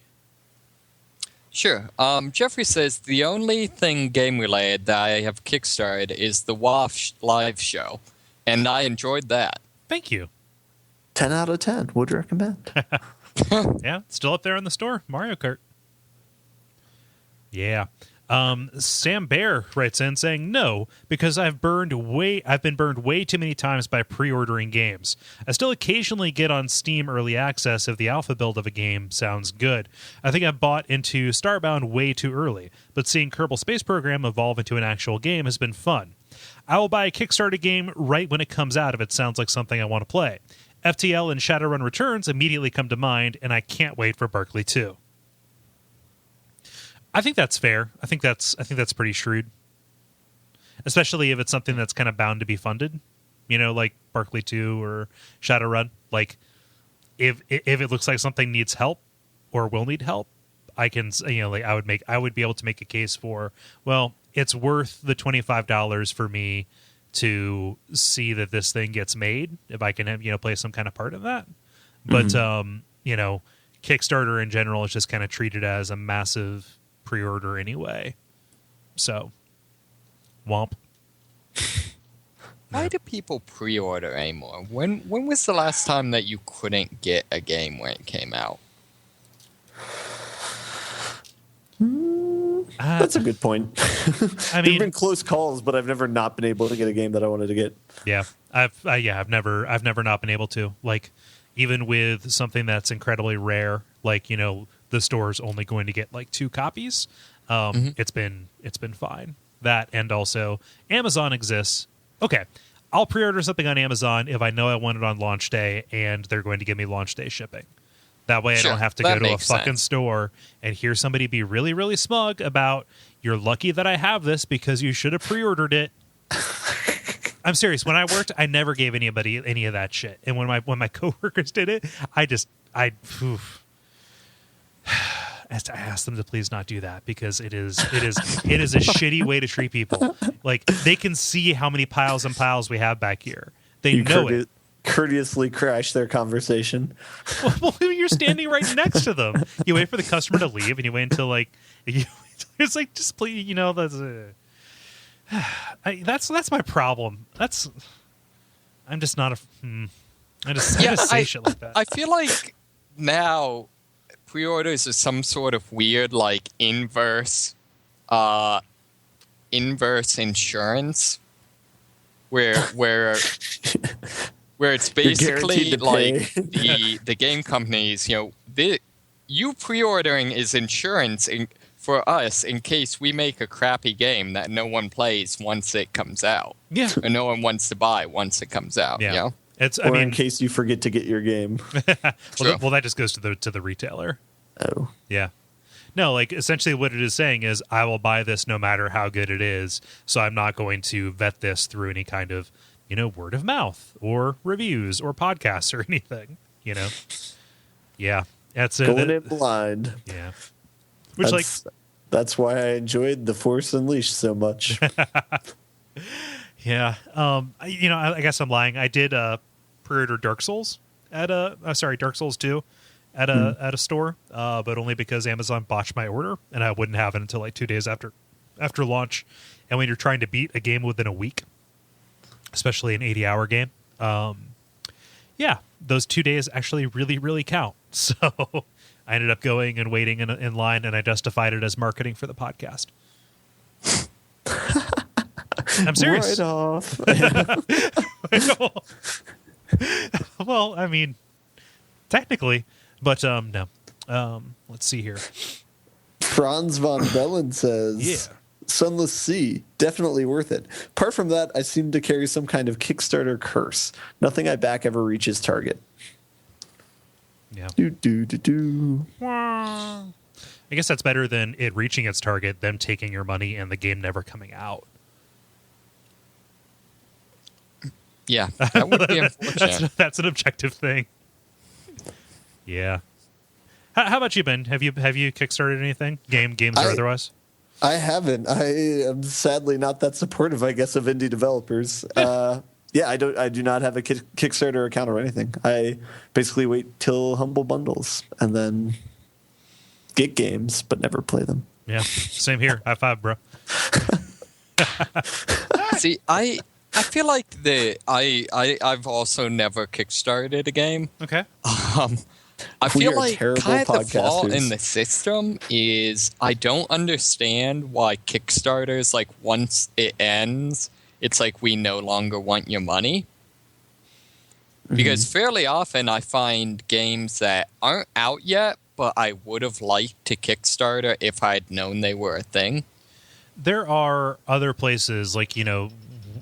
Sure. Jeffrey says, the only thing game-related that I have kickstarted is the WAF live show, and I enjoyed that. Thank you. 10 out of 10. Would recommend. Yeah, still up there in the store. Mario Kart. Yeah. Sam Bear writes in saying, no, because I've been burned way too many times by pre-ordering games. I still occasionally get on Steam early access if the alpha build of a game sounds good. I think I bought into Starbound way too early, but seeing Kerbal Space Program evolve into an actual game has been fun. I will buy a Kickstarter game right when it comes out if it sounds like something I want to play. FTL and Shadowrun Returns immediately come to mind, and I can't wait for Barkley 2. I think that's fair. I think that's pretty shrewd. Especially if it's something that's kind of bound to be funded. You know, like Barkley 2 or Shadowrun. Like, if it looks like something needs help or will need help, I can, I would be able to make a case for, well, it's worth the $25 for me to see that this thing gets made, if I can, play some kind of part of that. But, Kickstarter in general is just kind of treated as a massive pre-order anyway. So, womp. Why do people pre-order anymore? When was the last time that you couldn't get a game when it came out? That's a good point. I mean, there've been close calls, but I've never not been able to get a game that I wanted to get. Yeah, I've never not been able to. Like, even with something that's incredibly rare, like the store's only going to get like 2 copies. It's been fine. That, and also Amazon exists. Okay, I'll pre-order something on Amazon if I know I want it on launch day and they're going to give me launch day shipping. That way I don't have to go to a fucking store and hear somebody be really, really smug about, you're lucky that I have this because you should have pre-ordered it. I'm serious. When I worked, I never gave anybody any of that shit. And when my coworkers did it, I asked them to please not do that, because it is a shitty way to treat people. Like, they can see how many piles and piles we have back here. They know it. courteously crash their conversation. Well, you're standing right next to them. You wait for the customer to leave, and you wait until it's like, just please, that's my problem. I'm just not I just say shit like that. I feel like now pre-orders are some sort of weird, like, inverse insurance where it's basically like the game companies, you pre-ordering is insurance for us in case we make a crappy game that no one plays once it comes out. Yeah. Or no one wants to buy once it comes out. Yeah. In case you forget to get your game. well, that just goes to the retailer. Oh. Yeah. No, like, essentially what it is saying is, I will buy this no matter how good it is, so I'm not going to vet this through any kind of, word of mouth or reviews or podcasts or anything, Yeah. That's it. Going in blind. Yeah. That's why I enjoyed The Force Unleashed so much. Yeah. I guess I'm lying. I did pre-order Dark Souls at Dark Souls 2 at a store, but only because Amazon botched my order and I wouldn't have it until like 2 days after launch. And when you're trying to beat a game within a week, especially an 80-hour game, those 2 days actually really, really count. So I ended up going and waiting in line, and I justified it as marketing for the podcast. I'm serious. Right off. Well, I mean, technically, but no. Let's see here. Franz von Bellen says, Sunless Sea, definitely worth it. Apart from that, I seem to carry some kind of Kickstarter curse. Nothing I back ever reaches target. Yeah. I I guess that's better than it reaching its target, them taking your money, and the game never coming out. Yeah, that would be unfortunate. That's an objective thing. Yeah. How about you, Ben? Have you kickstarted anything? Games or otherwise? I haven't. I am sadly not that supportive, I guess, of indie developers. I do not have a Kickstarter account or anything. I basically wait till Humble bundles and then get games, but never play them. Yeah, same here. High five, bro. See, I feel like I've also never kickstarted a game. Okay. I feel like terrible kind of the flaw podcasters. in the system is I don't understand why Kickstarters, like, once it ends, it's like we no longer want your money. Because fairly often I find games that aren't out yet, but I would have liked to Kickstarter if I'd known they were a thing. There are other places, like,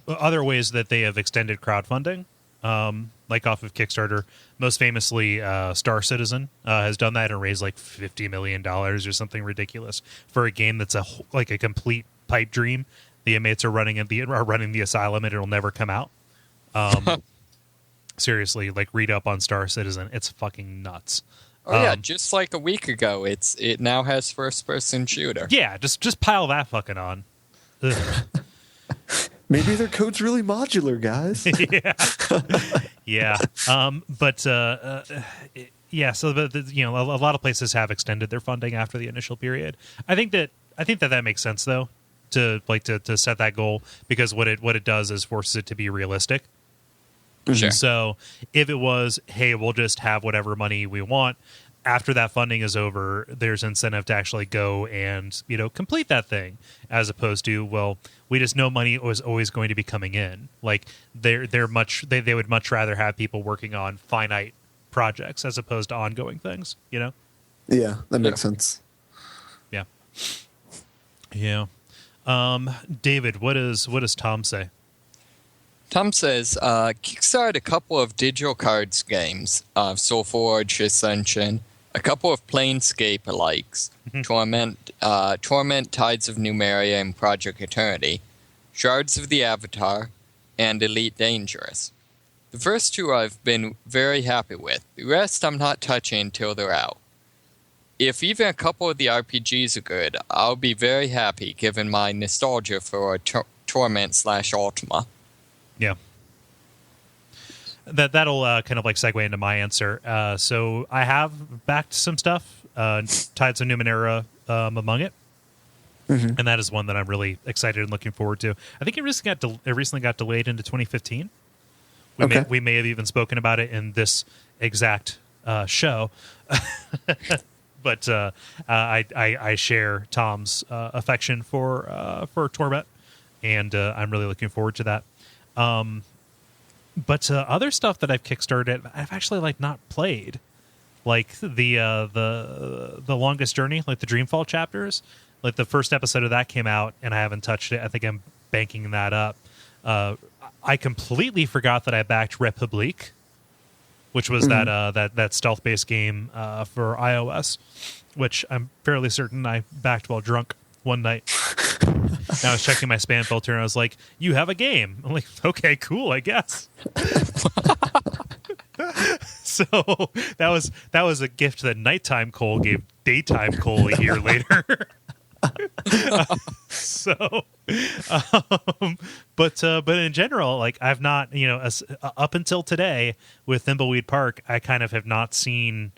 other ways that they have extended crowdfunding, like off of Kickstarter. Most famously, Star Citizen has done that and raised like $50 million or something ridiculous for a game that's a complete pipe dream. The inmates are running the asylum and it'll never come out. Seriously, like, read up on Star Citizen. It's fucking nuts. Oh yeah, just like a week ago, it now has first-person shooter. Yeah, just pile that fucking on. Maybe their code's really modular, guys. Yeah. So a lot of places have extended their funding after the initial period. I think that makes sense, though, to set that goal, because what it does is forces it to be realistic. Sure. So if it was, hey, we'll just have whatever money we want, after that funding is over, there's incentive to actually go and, complete that thing, as opposed to, well, we just know money was always going to be coming in. Like, they would much rather have people working on finite projects as opposed to ongoing things, Yeah, that makes sense. Yeah. Yeah. David, what does Tom say? Tom says, kickstart a couple of digital cards games, Soulforge, Ascension, a couple of Planescape likes, Torment, Tides of Numeria, and Project Eternity, Shards of the Avatar, and Elite Dangerous. The first two I've been very happy with. The rest I'm not touching until they're out. If even a couple of the RPGs are good, I'll be very happy, given my nostalgia for Torment / Ultima. Yeah. that'll kind of like segue into my answer. So I have backed some stuff, Tides of Numenera among it. And that is one that I'm really excited and looking forward to. I think it recently got delayed into 2015. We may have even spoken about it in this exact show. But I share Tom's affection for Torment, and I'm really looking forward to that. But other stuff that I've kickstarted, I've actually not played, like the Longest Journey, like the Dreamfall chapters. Like the first episode of that came out, and I haven't touched it. I think I'm banking that up. I completely forgot that I backed Republique, which was that stealth based game for iOS, which I'm fairly certain I backed while drunk one night. And I was checking my spam filter, and I was like, "You have a game." I'm like, "Okay, cool, I guess." So that was a gift that nighttime Kole gave daytime Kole a year later. But in general, I've not, up until today with Thimbleweed Park, I kind of have not seen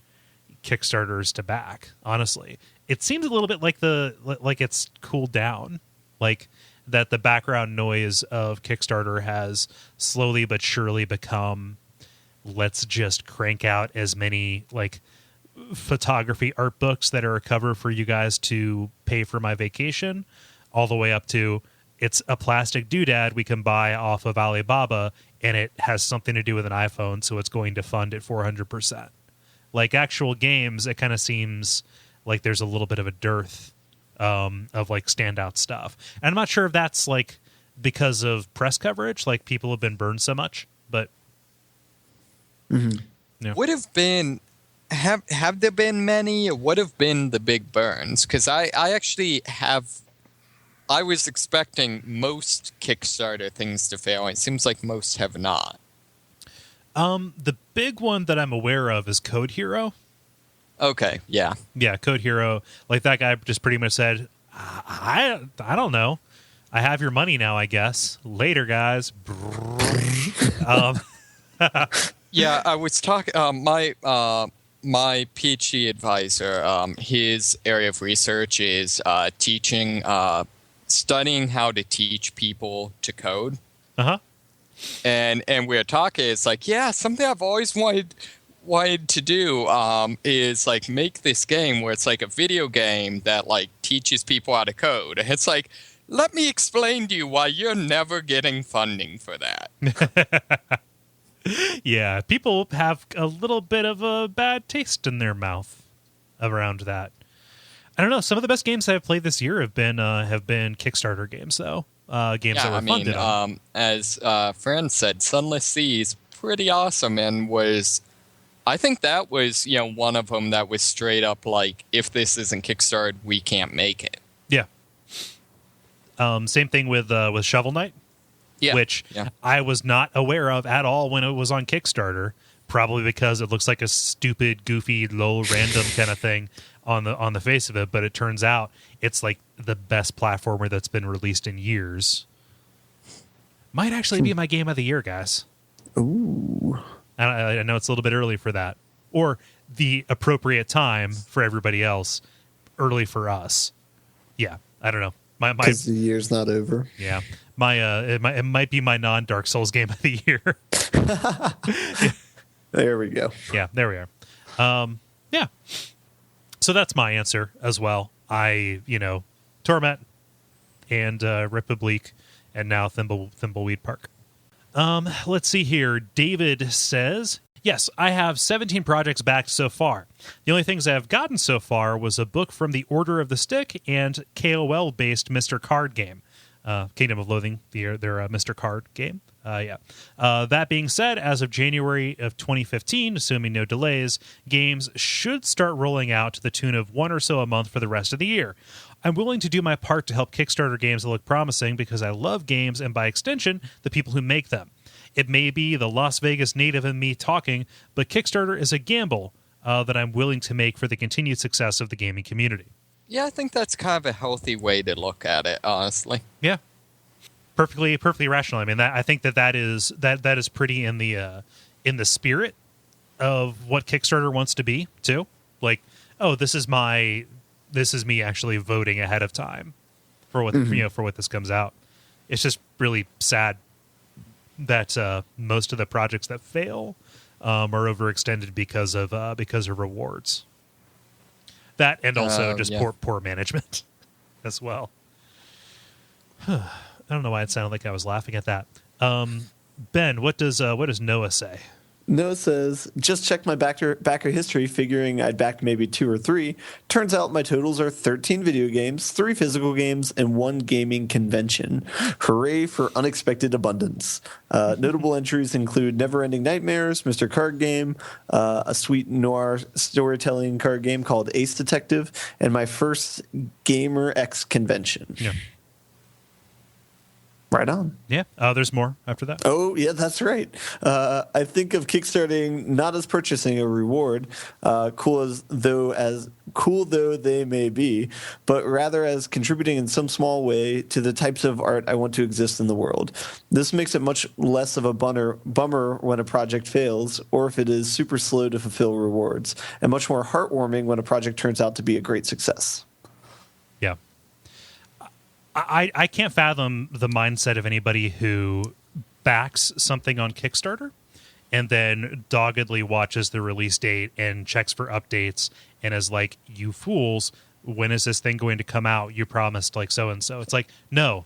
Kickstarters to back. Honestly, it seems a little bit like it's cooled down, like that the background noise of Kickstarter has slowly but surely become, let's just crank out as many photography art books that are a cover for you guys to pay for my vacation, all the way up to it's a plastic doodad we can buy off of Alibaba, and it has something to do with an iPhone, so it's going to fund it 400%. Like actual games, it kind of seems like there's a little bit of a dearth of standout stuff. And I'm not sure if that's because of press coverage, like people have been burned so much, but would have been. Have there been many? What have been the big burns? Because I actually have. I was expecting most Kickstarter things to fail. It seems like most have not. The big one that I'm aware of is Code Hero. Okay, yeah. Yeah, Code Hero. Like that guy just pretty much said, I don't know. I have your money now, I guess. Later, guys. Yeah, I was talking. My PhD advisor, his area of research is studying how to teach people to code. And we're talking, it's something I've always wanted to do is make this game where it's a video game that teaches people how to code. And it's let me explain to you why you're never getting funding for that. Yeah, people have a little bit of a bad taste in their mouth around that. I don't know. Some of the best games I've played this year have been Kickstarter games, though. Games that were funded. As Fran said, Sunless Seas, pretty awesome, and I think that was one of them that was straight up if this isn't Kickstarted, we can't make it. Yeah. Same thing with Shovel Knight. Yeah. Which I was not aware of at all when it was on Kickstarter, probably because it looks like a stupid, goofy, low, random kind of thing on the face of it. But it turns out it's the best platformer that's been released in years. Might actually be my game of the year, guys. Ooh. I know it's a little bit early for that, or the appropriate time for everybody else. Early for us. Yeah, I don't know. Because the year's not over. Yeah. It might be my non-Dark Souls game of the year. Yeah. There we go. Yeah, there we are. Yeah. So that's my answer as well. Torment and Republique, and now Thimbleweed Park. Let's see here. David says, yes, I have 17 projects backed so far. The only things I have gotten so far was a book from the Order of the Stick and KOL-based Mr. Card game. Kingdom of Loathing, their Mr. Card game. That being said, as of January of 2015, assuming no delays, games should start rolling out to the tune of one or so a month for the rest of the year. I'm willing to do my part to help Kickstarter games that look promising because I love games and, by extension, the people who make them. It may be the Las Vegas native in me talking, but Kickstarter is a gamble that I'm willing to make for the continued success of the gaming community. Yeah, I think that's kind of a healthy way to look at it, honestly. Yeah, perfectly rational. I mean, I think that is pretty in the in the spirit of what Kickstarter wants to be too. Like, oh, this is me actually voting ahead of time for what for what this comes out. It's just really sad that most of the projects that fail are overextended because of rewards. That and also just poor management as well. I don't know why it sounded like I was laughing at that. Ben, what does Noah say? Noah says, just checked my backer history, figuring I'd backed maybe 2 or 3. Turns out my totals are 13 video games, 3 physical games, and 1 gaming convention. Hooray for unexpected abundance. Notable entries include Neverending Nightmares, Mr. Card Game, a sweet noir storytelling card game called Ace Detective, and my first Gamer X convention. Yeah. Right on. Yeah. There's more after that. Oh, yeah, that's right. I think of Kickstarting not as purchasing a reward, cool though they may be, but rather as contributing in some small way to the types of art I want to exist in the world. This makes it much less of a bummer when a project fails, or if it is super slow to fulfill rewards, and much more heartwarming when a project turns out to be a great success. Yeah. I can't fathom the mindset of anybody who backs something on Kickstarter and then doggedly watches the release date and checks for updates and is like, you fools, when is this thing going to come out? You promised like so-and-so. It's like, no,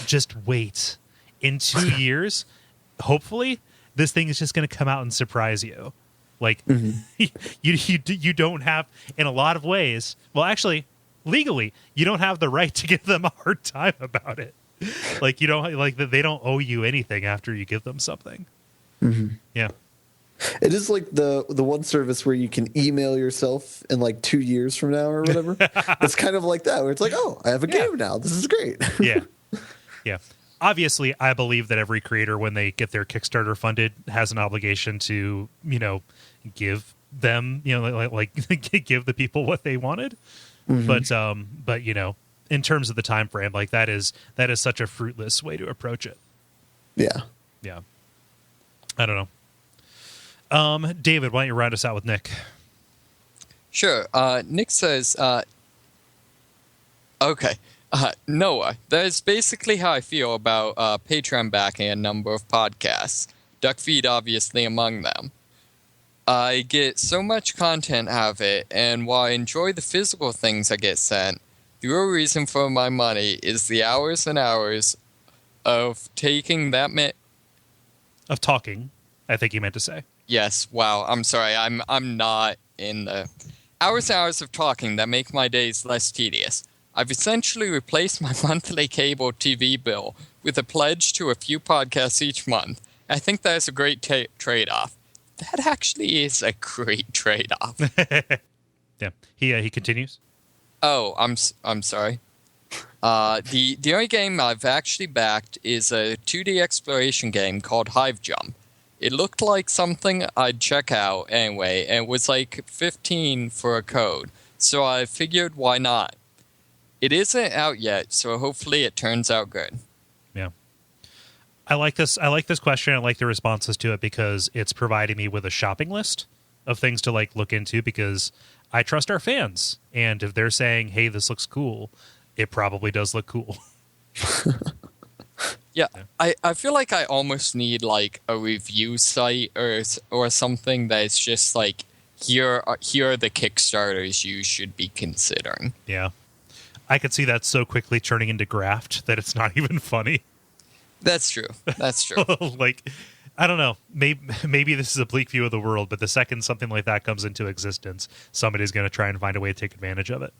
just wait. In 2 years, hopefully, this thing is just going to come out and surprise you. Like, you don't have, in a lot of ways, well, actually, legally, you don't have the right to give them a hard time about it. Like, you don't, like, they don't owe you anything after you give them something. Yeah. It is like the one service where you can email yourself in like 2 years from now or whatever. It's kind of like that, where it's like, oh, I have a game now. This is great. Yeah. Yeah. Obviously, I believe that every creator, when they get their Kickstarter funded, has an obligation to, give them, like give the people what they wanted. But in terms of the time frame, like that is such a fruitless way to approach it. Yeah. Yeah. I don't know. David, why don't you round us out with Nick? Sure. Nick says, okay. Noah, that is basically how I feel about Patreon backing a number of podcasts. Duckfeed obviously among them. I get so much content out of it, and while I enjoy the physical things I get sent, the real reason for my money is the hours and hours of taking that of talking, I think you meant to say. Yes, wow, I'm sorry, I'm not in the hours and hours of talking that make my days less tedious. I've essentially replaced my monthly cable TV bill with a pledge to a few podcasts each month. I think that is a great trade-off. That actually is a great trade-off. Yeah. He continues. Oh, I'm sorry. The only game I've actually backed is a 2D exploration game called Hive Jump. It looked like something I'd check out anyway, and it was like $15 for a code. So I figured, why not? It isn't out yet, so hopefully it turns out good. Yeah. I like this question. I like the responses to it because it's providing me with a shopping list of things to like look into, because I trust our fans. And if they're saying, hey, this looks cool, it probably does look cool. Yeah, I feel like I almost need like a review site or something that's just like, here are the Kickstarters you should be considering. Yeah. I could see that so quickly turning into graft that it's not even funny. That's true. That's true. Like, I don't know. Maybe this is a bleak view of the world, but the second something like that comes into existence, somebody's going to try and find a way to take advantage of it.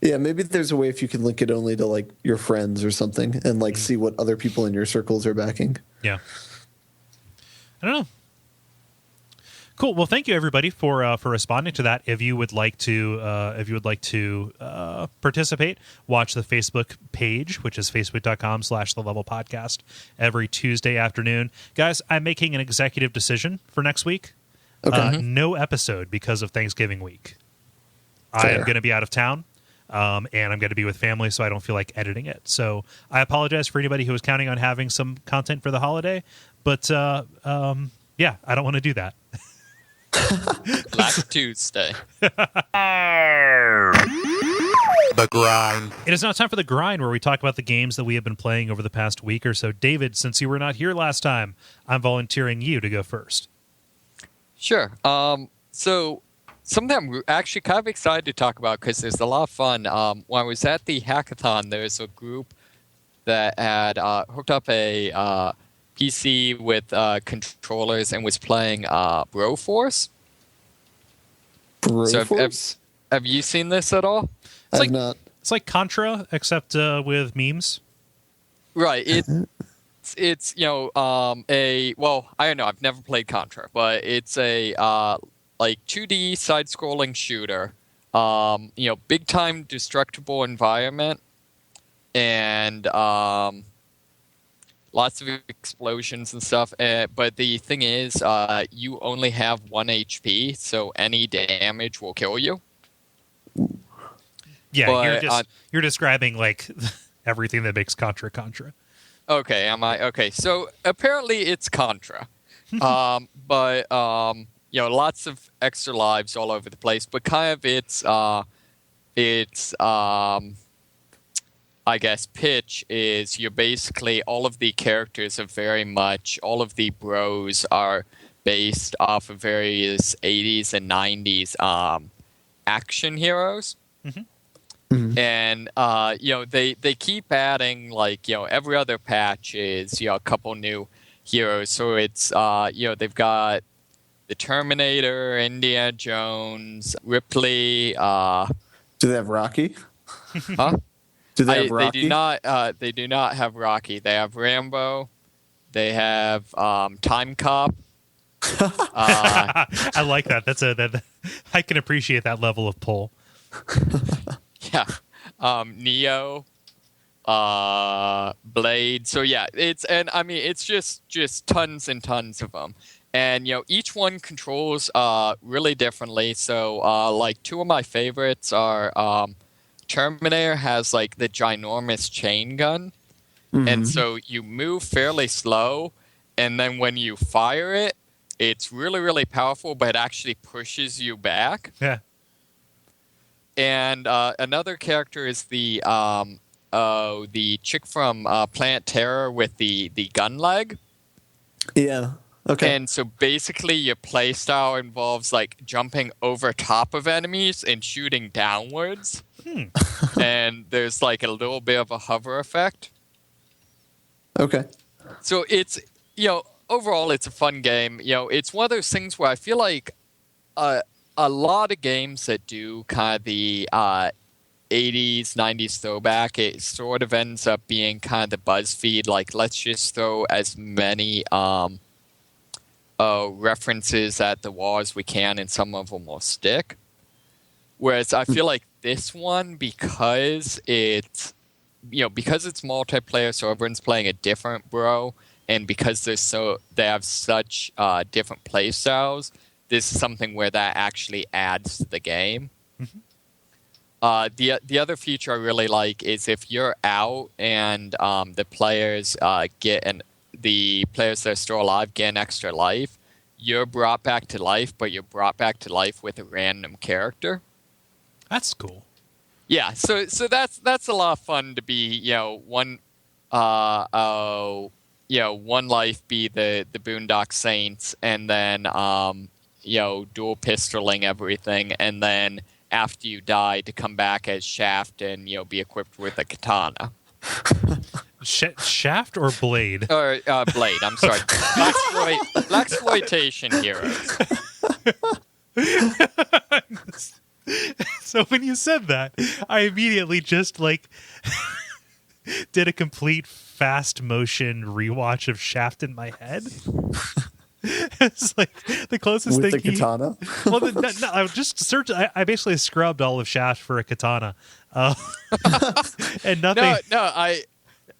Yeah, maybe there's a way if you can link it only to like your friends or something and like see what other people in your circles are backing. Yeah. I don't know. Cool. Well, thank you everybody for responding to that. If you would like to participate, watch the Facebook page, which is facebook.com/thelevelpodcast every Tuesday afternoon. Guys, I'm making an executive decision for next week. Okay. No episode because of Thanksgiving week. Fair. I am going to be out of town. and I'm going to be with family, so I don't feel like editing it. So I apologize for anybody who was counting on having some content for the holiday, but yeah, I don't want to do that. Black Tuesday. The grind. It is now time for the grind, where we talk about the games that we have been playing over the past week or so. David, since you were not here last time, I'm volunteering you to go first. Sure. So something I'm actually kind of excited to talk about because there's a lot of fun. When I was at the hackathon, there's a group that had hooked up a PC with controllers and was playing BroForce. BroForce? So have you seen this at all? I've not. It's like Contra, except with memes. Right. It's I don't know. I've never played Contra, but it's a like 2D side-scrolling shooter. Big time destructible environment, and lots of explosions and stuff. But the thing is, you only have 1 HP, so any damage will kill you. Yeah, but, you're describing like everything that makes Contra. Okay, am I? Okay, so apparently it's Contra. But lots of extra lives all over the place, but kind of its I guess pitch is you're basically all of the characters are very much all of the bros are based off of various 80s and 90s action heroes. Mm-hmm. And they keep adding every other patch is a couple new heroes. So it's they've got the Terminator, Indiana Jones, Ripley. Do they have Rocky? Huh? Do they have Rocky? They do not. They do not have Rocky. They have Rambo. They have Time Cop. I like that. That I can appreciate that level of pull. Yeah, Neo, Blade. So yeah, it's just tons and tons of them, and each one controls really differently. So two of my favorites are Terminator has the ginormous chain gun, and so you move fairly slow, and then when you fire it, it's really really powerful, but it actually pushes you back. Yeah. And another character is the chick from Planet Terror with the gun leg. Yeah. Okay. And so basically your playstyle involves jumping over top of enemies and shooting downwards. And there's a little bit of a hover effect. Okay. So it's overall it's a fun game. It's one of those things where I feel like a lot of games that do kind of the 80s, 90s throwback, it sort of ends up being kind of the BuzzFeed, let's just throw as many references at the wall as we can, and some of them will stick. Whereas I feel like this one, because it's multiplayer, so everyone's playing a different bro, and because they have such different play styles, this is something where that actually adds to the game. The other feature I really like is if you're out and the players the players that are still alive get an extra life, you're brought back to life, but you're brought back to life with a random character. That's cool. Yeah, so that's a lot of fun to be one life be the Boondock Saints, and then dual pistoling everything, and then after you die to come back as Shaft and be equipped with a katana. Shaft or Blade? Or Blade. I'm sorry. Blaxploitation heroes. So when you said that, I immediately just did a complete fast motion rewatch of Shaft in my head. It's the closest with thing. The katana? Well, no, I just searched. I basically scrubbed all of Shaft for a katana, and nothing. No.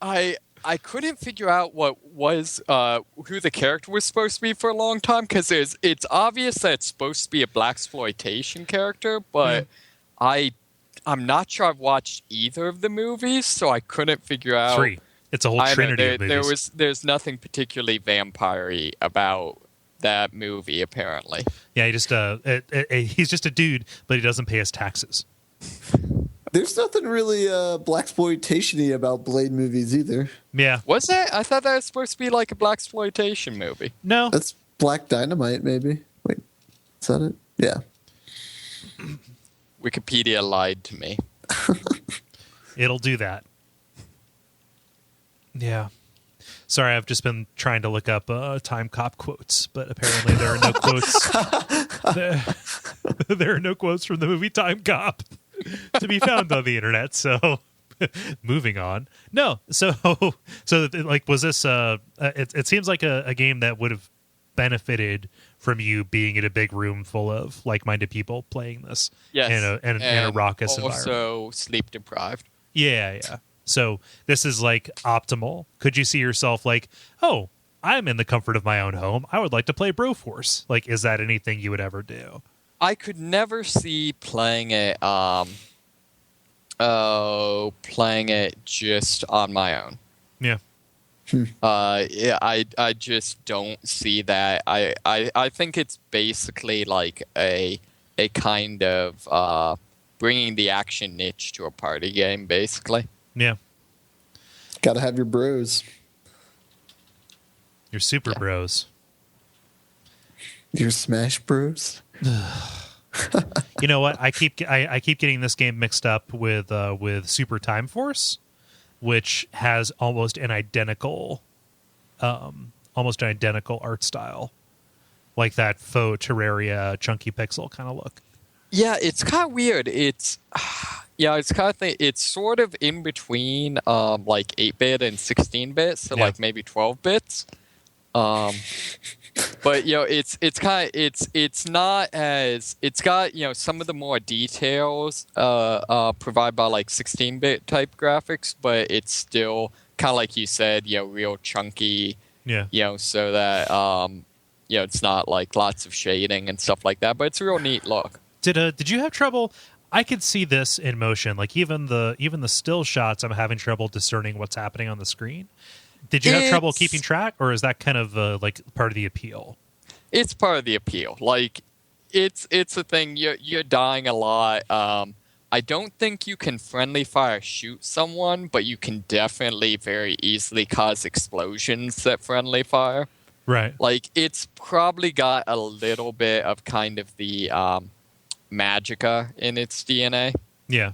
I couldn't figure out what was who the character was supposed to be for a long time, because it's obvious that it's supposed to be a blaxploitation character, but I I'm not sure I've watched either of the movies, so I couldn't figure out. 3. It's a whole trinity of movies. There's nothing particularly vampire-y about that movie, apparently. Yeah, he's just a dude, but he doesn't pay his taxes. There's nothing really blaxploitation-y about Blade movies either. Yeah. Was that? I thought that was supposed to be like a blaxploitation movie. No. That's Black Dynamite, maybe. Wait, is that it? Yeah. Wikipedia lied to me. It'll do that. Yeah. Sorry, I've just been trying to look up Time Cop quotes, but apparently there are no quotes. There are no quotes from the movie Time Cop to be found on the internet. So, moving on. No, so like, was this? It seems like a game that would have benefited from you being in a big room full of like-minded people playing this. Yes, in a raucous environment. Also sleep deprived. Yeah. So this is like optimal. Could you see yourself like, oh, I'm in the comfort of my own home. I would like to play BroForce. Like, is that anything you would ever do? I could never see playing it just on my own. Yeah. I just don't see that. I think it's basically like a kind of bringing the action niche to a party game, basically. Yeah. Gotta have your bros. Your super bros. Your Smash Bros. You know what? I keep getting this game mixed up with Super Time Force, which has almost an identical art style, like that faux Terraria chunky pixel kind of look. Yeah, it's kind of weird. It's kind of it's sort of in between like 8-bit and 16-bit, so like maybe 12 bits. But it's not as, it's got some of the more details provided by like 16-bit type graphics, but it's still kind of like you said, real chunky. Yeah. So that it's not like lots of shading and stuff like that, but it's a real neat look. Did you have trouble? I could see this in motion, like even the still shots. I'm having trouble discerning what's happening on the screen. Did you have trouble keeping track, or is that kind of like part of the appeal? It's part of the appeal. Like it's a thing. You're dying a lot. I don't think you can friendly fire shoot someone, but you can definitely very easily cause explosions at friendly fire. Right. Like it's probably got a little bit of kind of the Magica in its DNA. Yeah.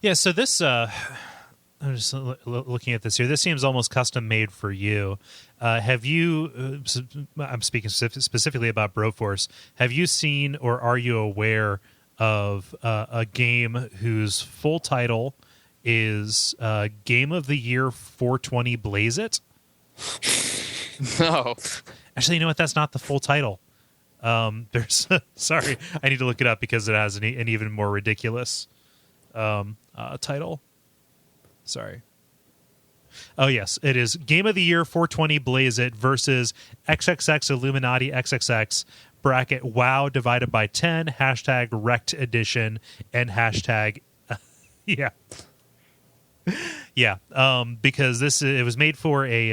Yeah, so this, I'm just looking at this here. This seems almost custom made for you. Have you, I'm speaking specifically about BroForce, have you seen or are you aware of a game whose full title is Game of the Year 420 Blaze It? No. Actually, you know what? That's not the full title. There's sorry, I need to look it up because it has an even more ridiculous title. Sorry. Oh yes, it is Game of the Year 420 Blaze It versus XXX Illuminati XXX bracket WoW divided by 10 hashtag Wrecked Edition and hashtag yeah. Because it was made for a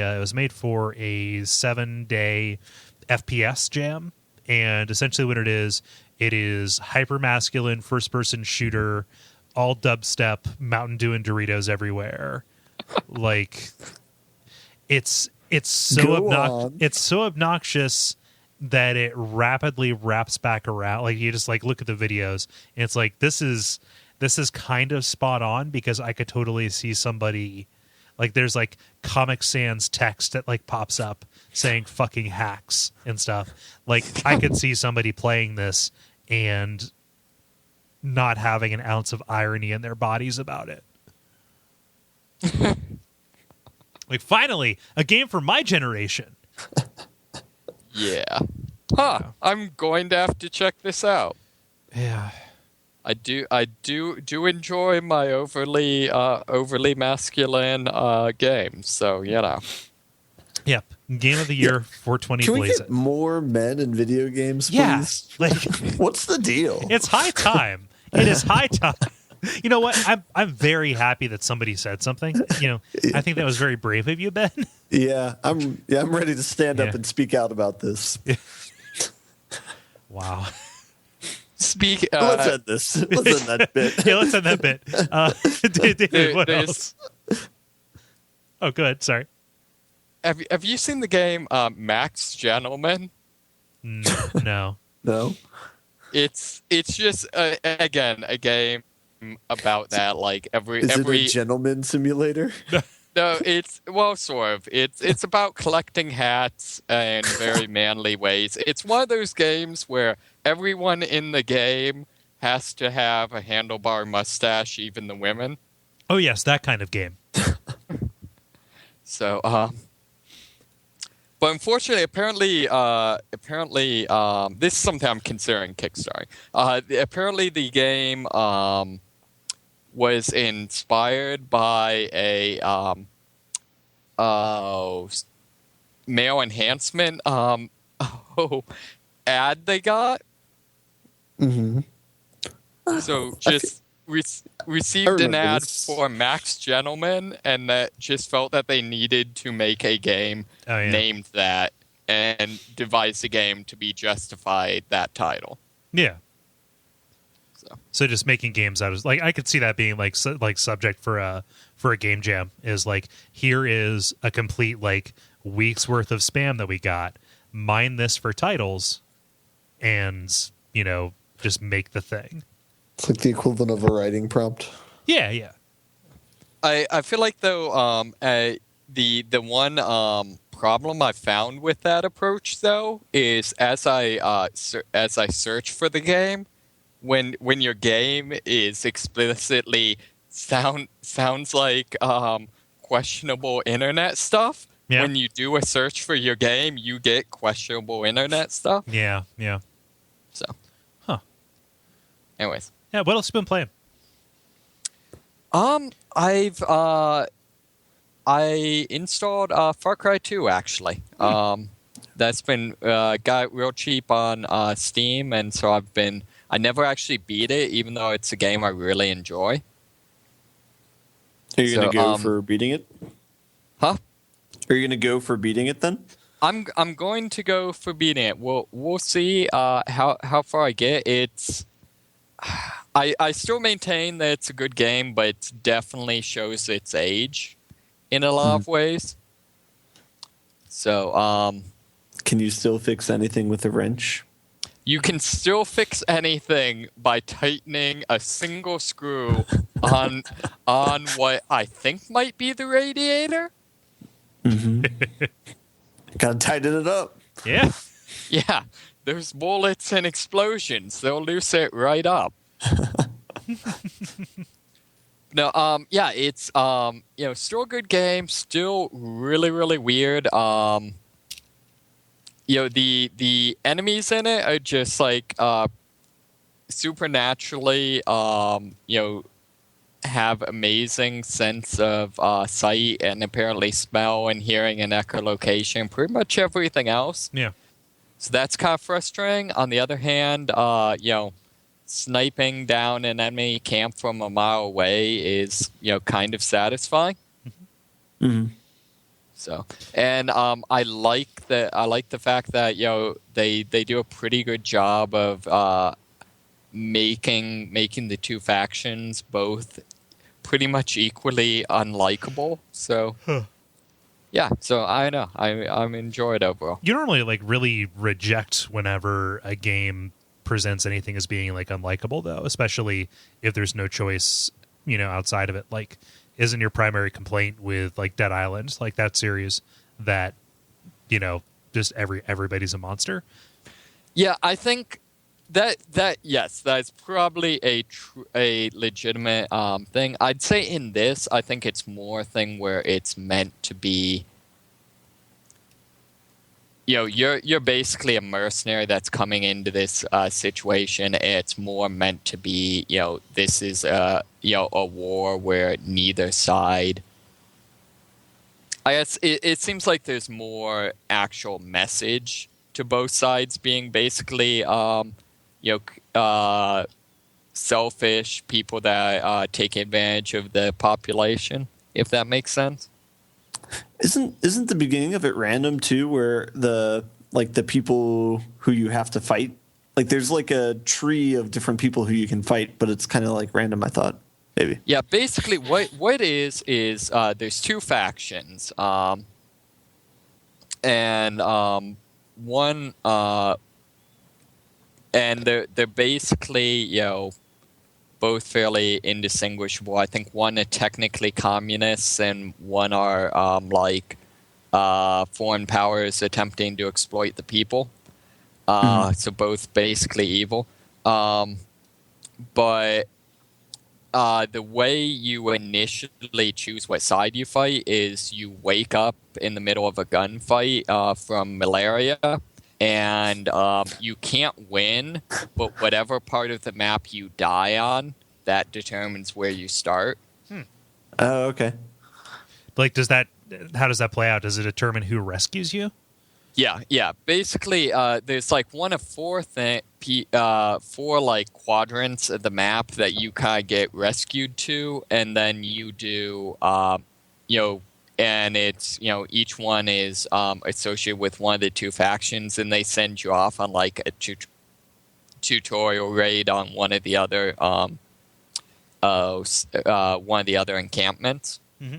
7-day FPS jam. And essentially what it is hyper masculine first person shooter, all dubstep, Mountain Dew and Doritos everywhere. Like it's so it's so obnoxious that it rapidly wraps back around. Like you just like look at the videos and it's like this is kind of spot on because I could totally see somebody like there's like Comic Sans text that like pops up saying fucking hacks and stuff. Like I could see somebody playing this and not having an ounce of irony in their bodies about it. Like finally, a game for my generation. Yeah. Huh. I'm going to have to check this out. Yeah. I do enjoy my overly masculine games, so Yep. Game of the Year 420 Can we Blaze get It. more men in video games, please? Yeah. Like what's the deal? it's high time. It is high time. You know what? I'm very happy that somebody said something. I think that was very brave of you, Ben. Yeah, I'm ready to stand up and speak out about this. Wow. Let's end this. Let's end that bit. Yeah, let's end that bit. David, what else? Oh, good. Sorry. Have you seen the game Max Gentleman? No. No. It's just again a game about that. Like Is it a gentleman simulator? No, sort of. It's about collecting hats in very manly ways. It's one of those games where everyone in the game has to have a handlebar mustache, even the women. Oh yes, that kind of game. So, but unfortunately, apparently, this is something I'm considering kickstarting. Apparently, the game was inspired by a male enhancement ad they got. Mm-hmm. So just received an ad for Max Gentleman, and that just felt that they needed to make a game named that and devise a game to be justified that title. Yeah. So just making games out of I could see that being like subject for a game jam is like, here is a complete week's worth of spam that we got. Mine this for titles, and just make the thing. It's like the equivalent of a writing prompt. Yeah. I feel like though the one problem I found with that approach though is as I search for the game, when your game is explicitly sounds like questionable internet stuff. Yeah. When you do a search for your game, you get questionable internet stuff. Yeah. So, anyways. Yeah, what else have you been playing? I installed Far Cry 2 actually. That's been got real cheap on Steam, and so I never actually beat it, even though it's a game I really enjoy. Are you gonna go for beating it? Huh? Are you gonna go for beating it then? I'm going to go for beating it. We'll see how far I get. It's I still maintain that it's a good game, but it definitely shows its age in a lot of ways. So, can you still fix anything with a wrench? You can still fix anything by tightening a single screw on what I think might be the radiator. Mm-hmm. Gotta tighten it up. Yeah. Yeah. There's bullets and explosions. They'll loose it right up. No, yeah, it's still a good game, still really, really weird. The enemies in it are just supernaturally have amazing sense of sight and apparently smell and hearing and echolocation, pretty much everything else. Yeah. So that's kind of frustrating. On the other hand, sniping down an enemy camp from a mile away is, kind of satisfying. Mm-hmm. So, and I like the fact that they do a pretty good job of making the two factions both pretty much equally unlikable. So, yeah. So I know I'm enjoyed overall. You normally really reject whenever a game presents anything as being unlikable, though, especially if there's no choice, outside of it. Isn't your primary complaint with Dead Island, that series, that just everybody's a monster? Yeah, I think that yes, that's probably a legitimate thing. I'd say in this, I think it's more a thing where it's meant to be. You're basically a mercenary that's coming into this situation. It's more meant to be, this is a war where neither side. I guess it seems like there's more actual message to both sides being basically, selfish people that take advantage of the population, if that makes sense. Isn't the beginning of it random too, where the people who you have to fight, like there's like a tree of different people who you can fight, but it's kind of like random, I thought. Maybe. Yeah, basically what it is there's two factions. One and they're basically, both fairly indistinguishable. I think one are technically communists and one are foreign powers attempting to exploit the people. So both basically evil. But the way you initially choose what side you fight is you wake up in the middle of a gunfight from malaria, and you can't win, but whatever part of the map you die on, that determines where you start. Oh, okay. Like, how does that play out? Does it determine who rescues you? Yeah. Basically, there's like one of four like quadrants of the map that you kind of get rescued to, and then you do, and it's, each one is associated with one of the two factions, and they send you off on like a tutorial raid on one of the other encampments. Mm-hmm.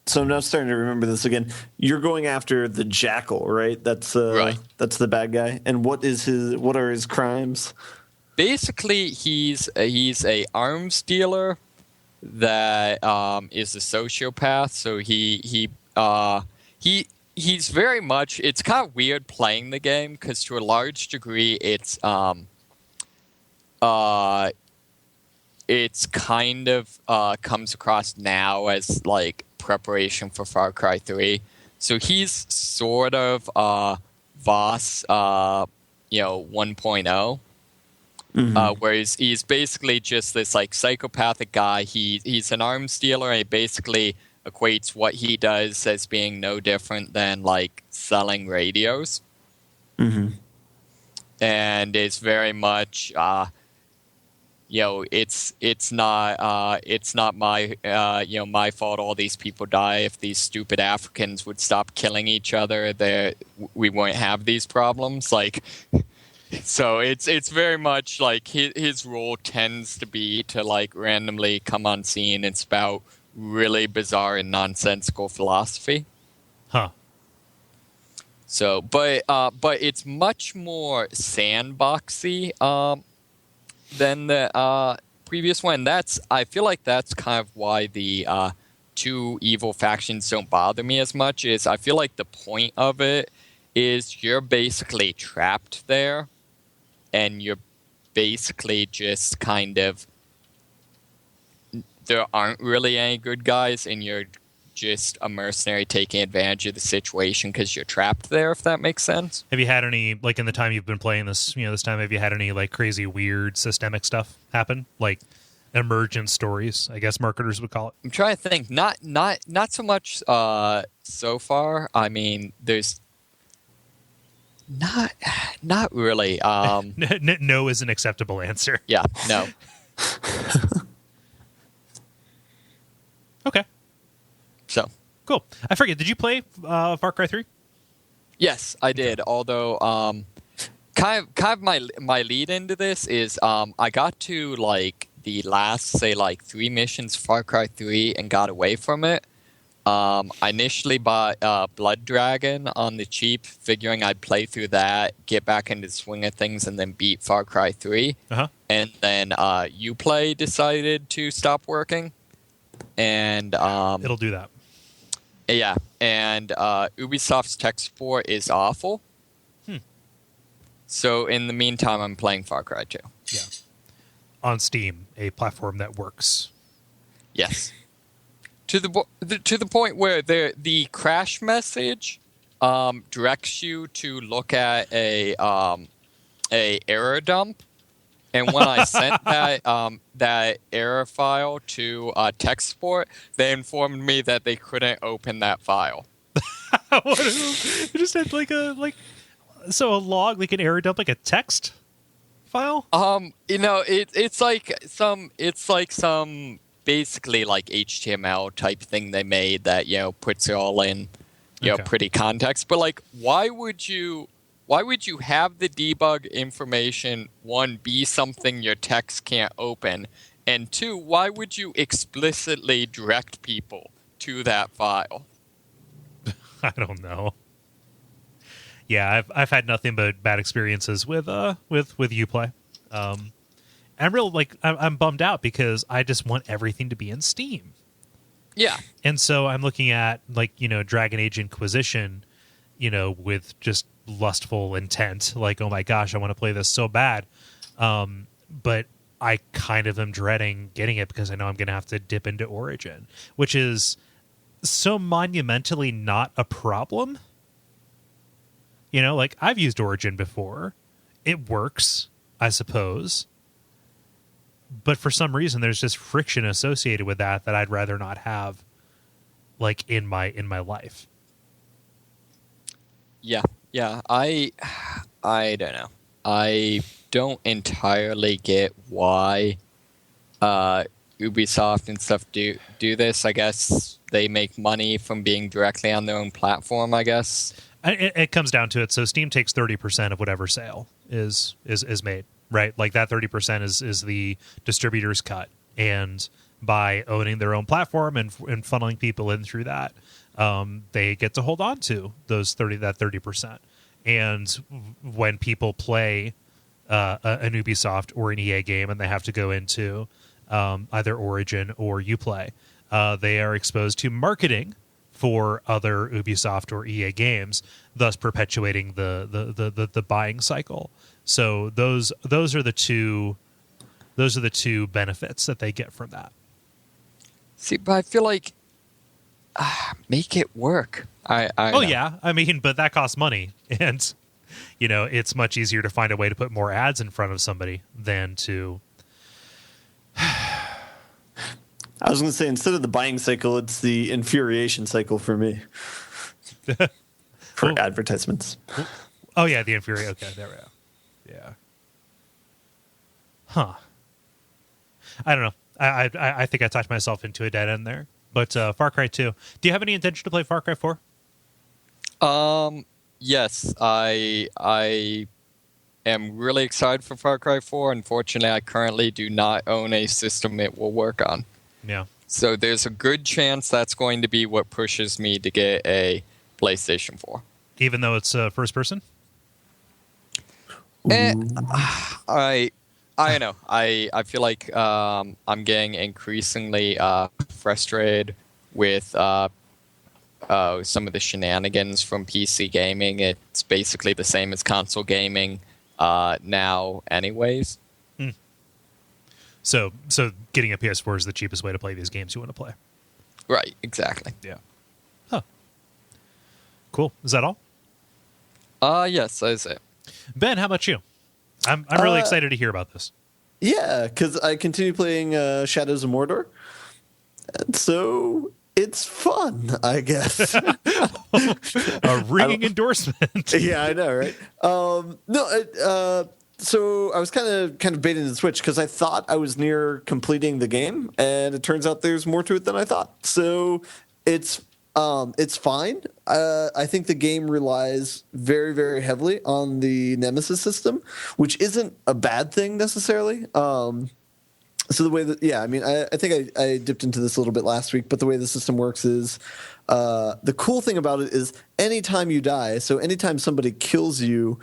So I'm now starting to remember this again. You're going after the Jackal, right? That's right. That's the bad guy. And what are his crimes? Basically, he's a arms dealer that is a sociopath. So he's very much. It's kind of weird playing the game because to a large degree, it's kind of comes across now as like preparation for Far Cry 3. So he's sort of Voss 1.0. Whereas he's basically just this like psychopathic guy. He's an arms dealer, and he basically equates what he does as being no different than like selling radios. And it's very much it's not my my fault all these people die. If these stupid Africans would stop killing each other, we wouldn't have these problems. Like, so it's very much like his role tends to be to like randomly come on scene and spout really bizarre and nonsensical philosophy. Huh. So, but it's much more sandboxy than the previous one. I feel like that's kind of why the two evil factions don't bother me as much. Is I feel like the point of it is you're basically trapped there, and you're basically just kind of, there aren't really any good guys, and you're just a mercenary taking advantage of the situation because you're trapped there, if that makes sense. Have you had any, like in the time you've been playing this, this time, have you had any like crazy weird systemic stuff happen? Like emergent stories, I guess marketers would call it. I'm trying to think. Not so much so far. I mean, there's not really. No is an acceptable answer. Yeah, no. Okay. So cool. I forget. Did you play Far Cry 3? Yes, I did. Although, kind of my lead into this is I got to like the last, say, like 3 missions Far Cry 3 and got away from it. I initially bought Blood Dragon on the cheap, figuring I'd play through that, get back into the swing of things, and then beat Far Cry 3. And then Uplay decided to stop working, and it'll do that. Yeah, and Ubisoft's tech support is awful. So in the meantime, I'm playing Far Cry 2. Yeah, on Steam, a platform that works. Yes. To the point where the crash message directs you to look at a error dump, and when I sent that error file to tech support, they informed me that they couldn't open that file. You just had like a log, like an error dump, like a text file? It's like some basically like HTML type thing they made that puts it all in pretty context. But like, why would you have the debug information, one, be something your text can't open, and two, why would you explicitly direct people to that file? I don't know. Yeah, I've had nothing but bad experiences with Uplay. I'm bummed out because I just want everything to be in Steam. Yeah. And so I'm looking at Dragon Age Inquisition, with just lustful intent, like, oh my gosh, I want to play this so bad. But I kind of am dreading getting it because I know I'm going to have to dip into Origin, which is so monumentally not a problem. Like, I've used Origin before. It works, I suppose. But for some reason, there's just friction associated with that I'd rather not have, like, in my life. Yeah. I don't know. I don't entirely get why Ubisoft and stuff do this. I guess they make money from being directly on their own platform, I guess. It comes down to it. So Steam takes 30% of whatever sale is made, right? Like, that 30% is the distributor's cut. And by owning their own platform and funneling people in through that, they get to hold on to that 30%. And when people play an Ubisoft or an EA game and they have to go into either Origin or Uplay, they are exposed to marketing for other Ubisoft or EA games, thus perpetuating the buying cycle. So those are the two benefits that they get from that. See, but I feel like make it work. Yeah, I mean, but that costs money, and it's much easier to find a way to put more ads in front of somebody than to. I was going to say, instead of the buying cycle, it's the infuriation cycle for me. For advertisements. Oh, yeah, the infuriation. Okay, there we go. Yeah. Huh. I don't know. I think I talked myself into a dead end there. But Far Cry 2. Do you have any intention to play Far Cry 4? Yes. I am really excited for Far Cry 4. Unfortunately, I currently do not own a system it will work on. Yeah. So there's a good chance that's going to be what pushes me to get a PlayStation 4. Even though it's first person? I know. I feel like I'm getting increasingly frustrated with some of the shenanigans from PC gaming. It's basically the same as console gaming now anyways. So getting a PS4 is the cheapest way to play these games you want to play. Right, exactly. Yeah. Huh. Cool. Is that all? Yes, that's it. Ben, how about you? I'm really excited to hear about this. Yeah, because I continue playing Shadows of Mordor. And so it's fun, I guess. A ringing endorsement. Yeah, I know, right? So I was kind of baiting the switch because I thought I was near completing the game, and it turns out there's more to it than I thought. So it's fine. I think the game relies very, very heavily on the Nemesis system, which isn't a bad thing necessarily. So the way that, I think I dipped into this a little bit last week, but the way the system works is the cool thing about it is anytime you die, so anytime somebody kills you,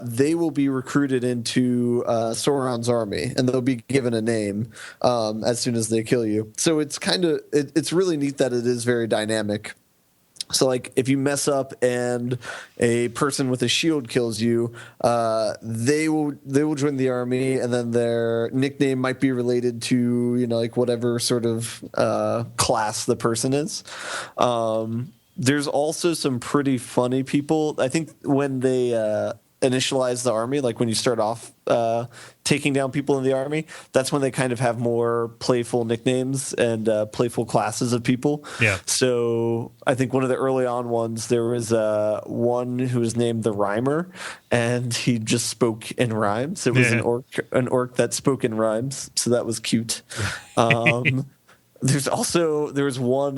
they will be recruited into Sauron's army, and they'll be given a name as soon as they kill you. So it's it's really neat that it is very dynamic. So, like, if you mess up and a person with a shield kills you, they will join the army, and then their nickname might be related to whatever sort of class the person is. There's also some pretty funny people. I think when they initialize the army, like when you start off taking down people in the army, that's when they kind of have more playful nicknames and playful classes of people. Yeah. So I think one of the early on ones, there was one who was named the Rhymer, and he just spoke in rhymes. It was an orc that spoke in rhymes, so that was cute. There was one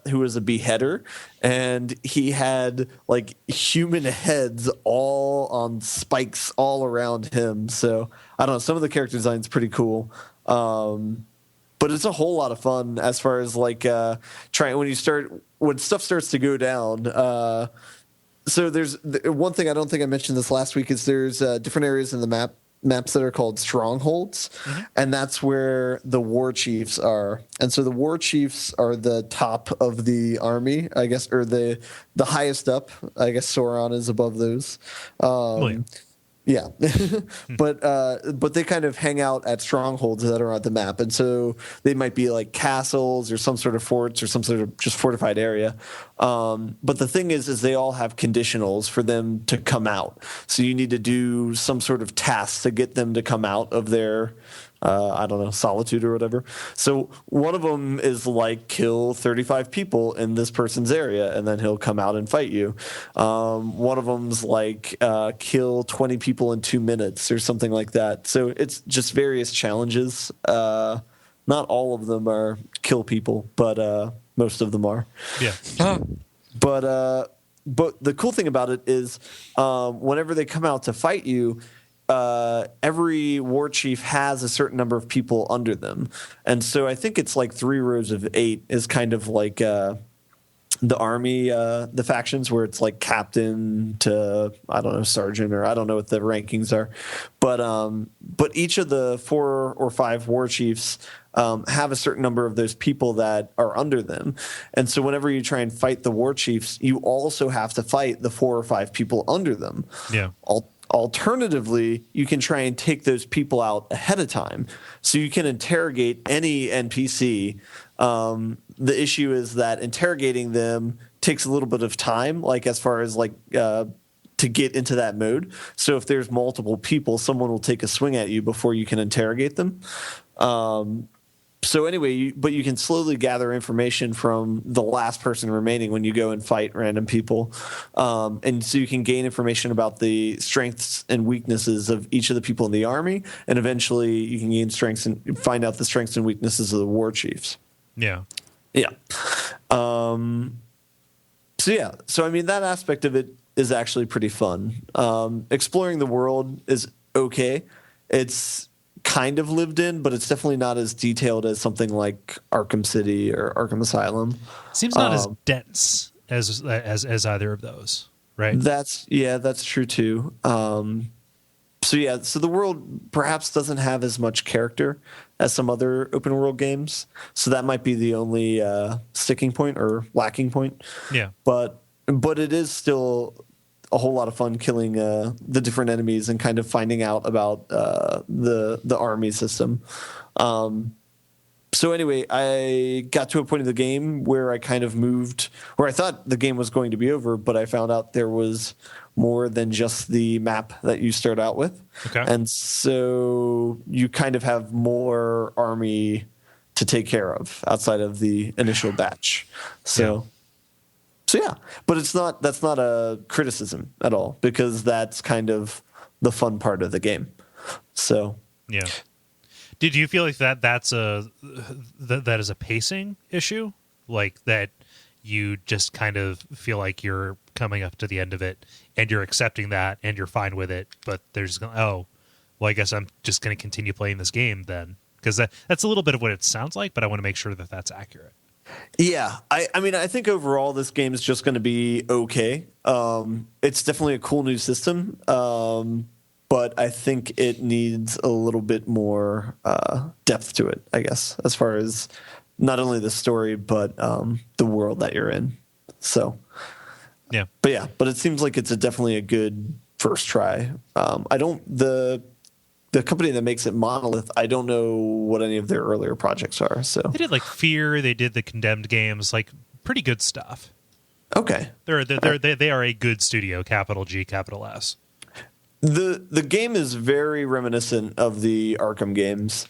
who was a beheader, and he had like human heads all on spikes all around him. So I don't know. Some of the character design's pretty cool, but it's a whole lot of fun as far as like trying when stuff starts to go down. So there's one thing I don't think I mentioned this last week is there's different areas in the maps that are called strongholds, and that's where the war chiefs are. And so the war chiefs are the top of the army, I guess, or the highest up. I guess Sauron is above those. Yeah, but they kind of hang out at strongholds that are on the map, and so they might be like castles or some sort of forts or some sort of just fortified area. But the thing is they all have conditionals for them to come out. So you need to do some sort of task to get them to come out of their I don't know, solitude or whatever. So one of them is like kill 35 people in this person's area, and then he'll come out and fight you. One of them's like kill 20 people in 2 minutes or something like that. So it's just various challenges. Not all of them are kill people, but most of them are. Yeah. But the cool thing about it is whenever they come out to fight you, every war chief has a certain number of people under them. And so I think it's like 3 rows of 8 is kind of like the army, the factions where it's like captain to, I don't know, sergeant, or I don't know what the rankings are. But each of the 4 or 5 war chiefs have a certain number of those people that are under them. And so whenever you try and fight the war chiefs, you also have to fight the 4 or 5 people under them. Yeah. Alternatively, you can try and take those people out ahead of time. So you can interrogate any NPC. The issue is that interrogating them takes a little bit of time, like as far as like to get into that mode. So if there's multiple people, someone will take a swing at you before you can interrogate them. So anyway, but you can slowly gather information from the last person remaining when you go and fight random people. And so you can gain information about the strengths and weaknesses of each of the people in the army. And eventually you can gain strengths and find out the strengths and weaknesses of the war chiefs. Yeah. Yeah. So I mean, that aspect of it is actually pretty fun. Exploring the world is okay. It's kind of lived in, but it's definitely not as detailed as something like Arkham City or Arkham Asylum. Seems not as dense as either of those, right? That's true too. So the world perhaps doesn't have as much character as some other open world games. So that might be the only sticking point or lacking point. Yeah. But it is still a whole lot of fun killing the different enemies and kind of finding out about the army system. So anyway, I got to a point of the game where I kind of moved, where I thought the game was going to be over, but I found out there was more than just the map that you start out with. Okay. And so you kind of have more army to take care of outside of the initial batch. So yeah, but that's not a criticism at all, because that's kind of the fun part of the game. So yeah. Did you feel like that is a pacing issue? Like that you just kind of feel like you're coming up to the end of it and you're accepting that and you're fine with it, but there's I guess I'm just going to continue playing this game then, because that's a little bit of what it sounds like, but I want to make sure that that's accurate. Yeah, I mean, I think overall this game is just going to be okay. It's definitely a cool new system, but I think it needs a little bit more depth to it, I guess, as far as not only the story, but the world that you're in. So, yeah. But it seems like it's definitely a good first try. The company that makes it, Monolith, I don't know what any of their earlier projects are. So they did like Fear, they did the Condemned games, like pretty good stuff. Okay, They are a good studio, capital G, capital S. The game is very reminiscent of the Arkham games.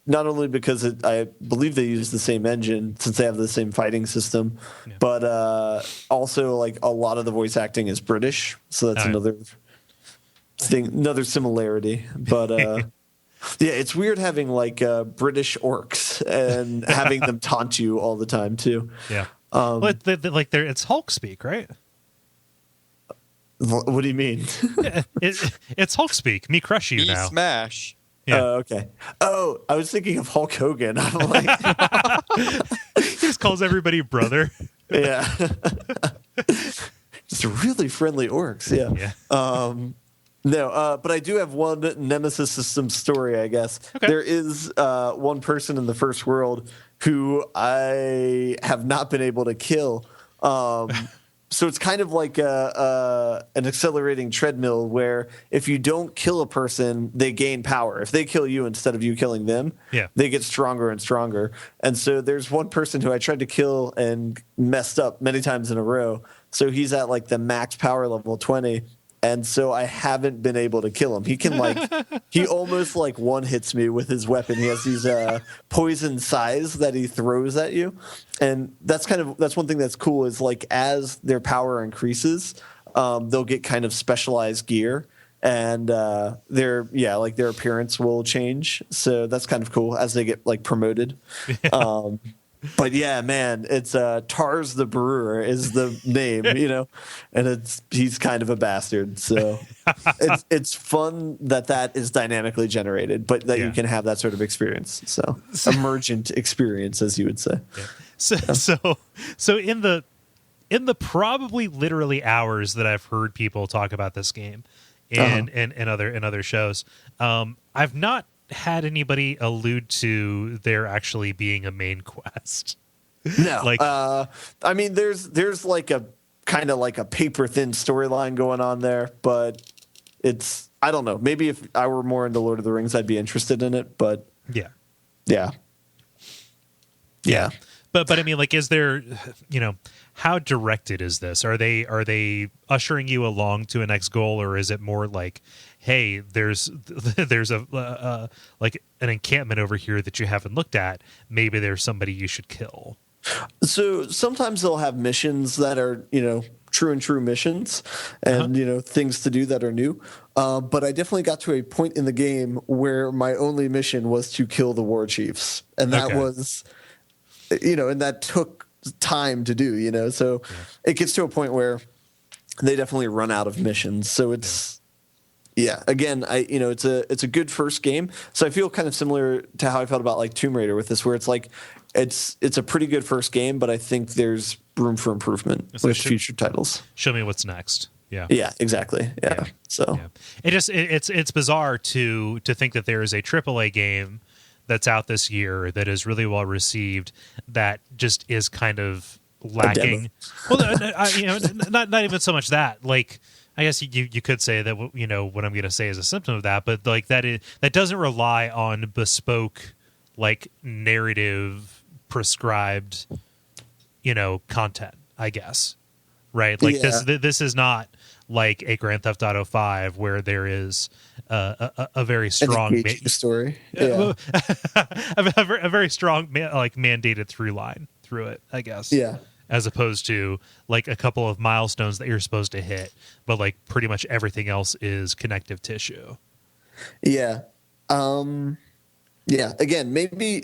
Not only because I believe they use the same engine since they have the same fighting system, but also like a lot of the voice acting is British, so that's another thing, another similarity. But yeah, it's weird having like British orcs and having them taunt you all the time too. Yeah, it's Hulk speak, right? What do you mean? It's Hulk speak. Me crush you now. Smash. Yeah. Oh, okay. Oh, I was thinking of Hulk Hogan. I'm like, He just calls everybody brother. yeah. Just really friendly orcs. Yeah. No, but I do have one Nemesis System story, I guess. Okay. There is one person in the first world who I have not been able to kill. So it's kind of like an accelerating treadmill where if you don't kill a person, they gain power. If they kill you instead of you killing them, they get stronger and stronger. And so there's one person who I tried to kill and messed up many times in a row. So he's at like the max power level 20. And so I haven't been able to kill him. He can he almost like one hits me with his weapon. He has these poison sighs that he throws at you. And that's one thing that's cool is like as their power increases, they'll get kind of specialized gear and their appearance will change. So that's kind of cool as they get like promoted. Yeah. But yeah, man, it's Tars the Brewer is the name, and he's kind of a bastard. So it's fun that is dynamically generated, but that you can have that sort of experience. So emergent experience, as you would say. Yeah. So in the probably literally hours that I've heard people talk about this game and other shows, I've not had anybody allude to there actually being a main quest. No, I mean, there's like a kind of like a paper thin storyline going on there, but I don't know. Maybe if I were more into Lord of the Rings, I'd be interested in it. But yeah. But I mean, like, is there, how directed is this? Are they ushering you along to a next goal, or is it more like, hey, there's a like an encampment over here that you haven't looked at. Maybe there's somebody you should kill. So sometimes they'll have missions that are, true missions and, things to do that are new. But I definitely got to a point in the game where my only mission was to kill the war chiefs. And that was, and that took time to do, so it gets to a point where they definitely run out of missions. So it's, again, it's a good first game. So I feel kind of similar to how I felt about like Tomb Raider with this, where it's like, it's a pretty good first game, but I think there's room for improvement with future titles. Show me what's next. Yeah. Yeah, exactly. Yeah. So it's bizarre to think that there is a AAA game that's out this year that is really well received that just is kind of lacking. Well, not even so much that. Like, I guess you could say that what I'm going to say is a symptom of that, but like that doesn't rely on bespoke, like, narrative prescribed, content, I guess, right? Like this is not like a Grand Theft Auto 5 where there is a very strong story, a very strong mandated through line through it, I guess. Yeah. As opposed to like a couple of milestones that you're supposed to hit, but like pretty much everything else is connective tissue. Yeah. Yeah. Again, maybe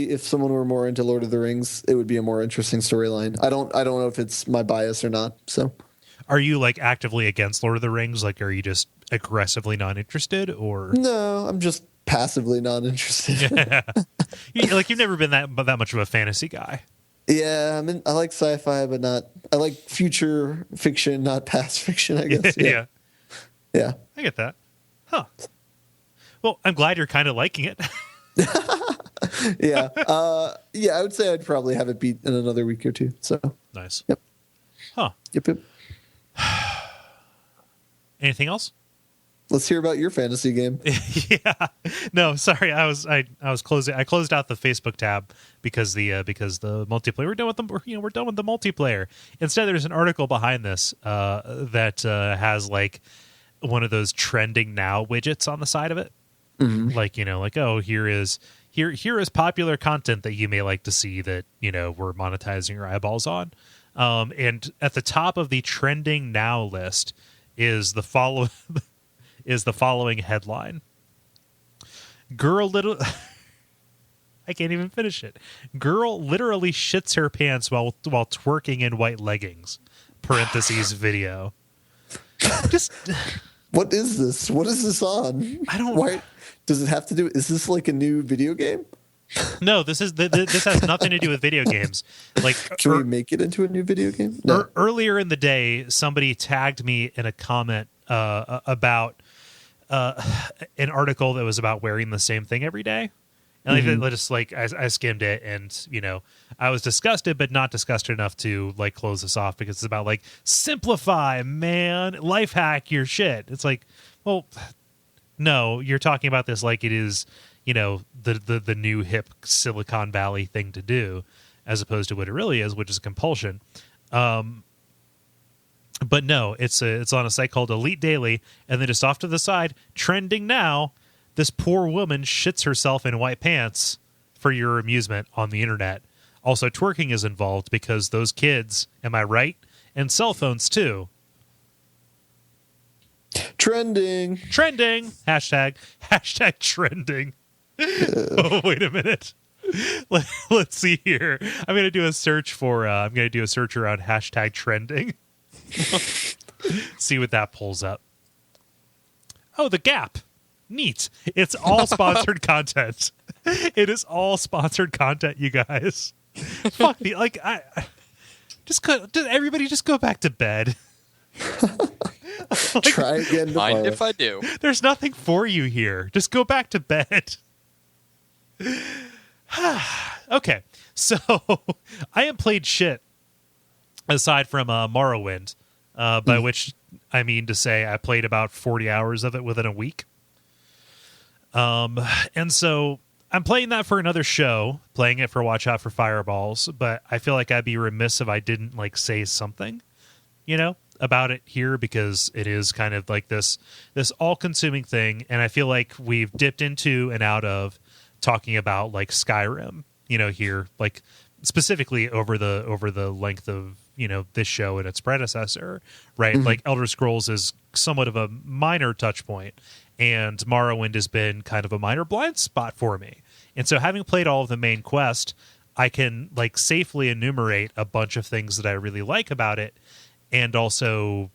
if someone were more into Lord of the Rings, it would be a more interesting storyline. I don't know if it's my bias or not. So, are you like actively against Lord of the Rings? Like, are you just aggressively not interested, or no? I'm just passively not interested. You've never been that much of a fantasy guy. Yeah, I like sci-fi, but I like future fiction, not past fiction, I guess. Yeah. I get that. Huh. Well, I'm glad you're kind of liking it. Yeah. I would say I'd probably have it beat in another week or two. So nice. Yep. Huh. Yep. Anything else? Let's hear about your fantasy game. Yeah. No, sorry. I was closing. I closed out the Facebook tab because the multiplayer. We're done with them. We're done with the multiplayer. Instead, there's an article behind this that has like one of those trending now widgets on the side of it. Like, oh, here is popular content that you may like to see that, we're monetizing your eyeballs on. And at the top of the trending now list is the following headline. Girl little I can't even finish it. Girl literally shits her pants while twerking in white leggings. Parentheses video. Just what is this? What is this on? I don't. Why does it have to do? Is this like a new video game? No, this has nothing to do with video games. Like, can we make it into a new video game? No. Earlier in the day, somebody tagged me in a comment about an article that was about wearing the same thing every day. And I skimmed it, and I was disgusted, but not disgusted enough to like close this off, because it's about like, simplify, man, life hack your shit. It's like, well, no, you're talking about this like it is, the new hip Silicon Valley thing to do, as opposed to what it really is, which is compulsion. But no, it's on a site called Elite Daily, and then just off to the side, trending now. This poor woman shits herself in white pants for your amusement on the internet. Also, twerking is involved because those kids, am I right? And cell phones, too. Trending. Hashtag trending. Oh, wait a minute. Let's see here. I'm going to do a search around hashtag trending. See what that pulls up. Oh, The Gap. Neat. It's all sponsored content. It is all sponsored content, you guys. Fuck me. Like, everybody just go back to bed. Like, try again tomorrow. Mind if I do? There's nothing for you here. Just go back to bed. Okay. So, I have played shit aside from Morrowind, by which I mean to say I played about 40 hours of it within a week. And so I'm playing that for another show, playing it for Watch Out for Fireballs, but I feel like I'd be remiss if I didn't like say something, about it here, because it is kind of like this all-consuming thing, and I feel like we've dipped into and out of talking about like Skyrim, here, like specifically over the length of this show and its predecessor, right? Mm-hmm. Like Elder Scrolls is somewhat of a minor touch point, and Morrowind has been kind of a minor blind spot for me. And so having played all of the main quest, I can like safely enumerate a bunch of things that I really like about it, and also,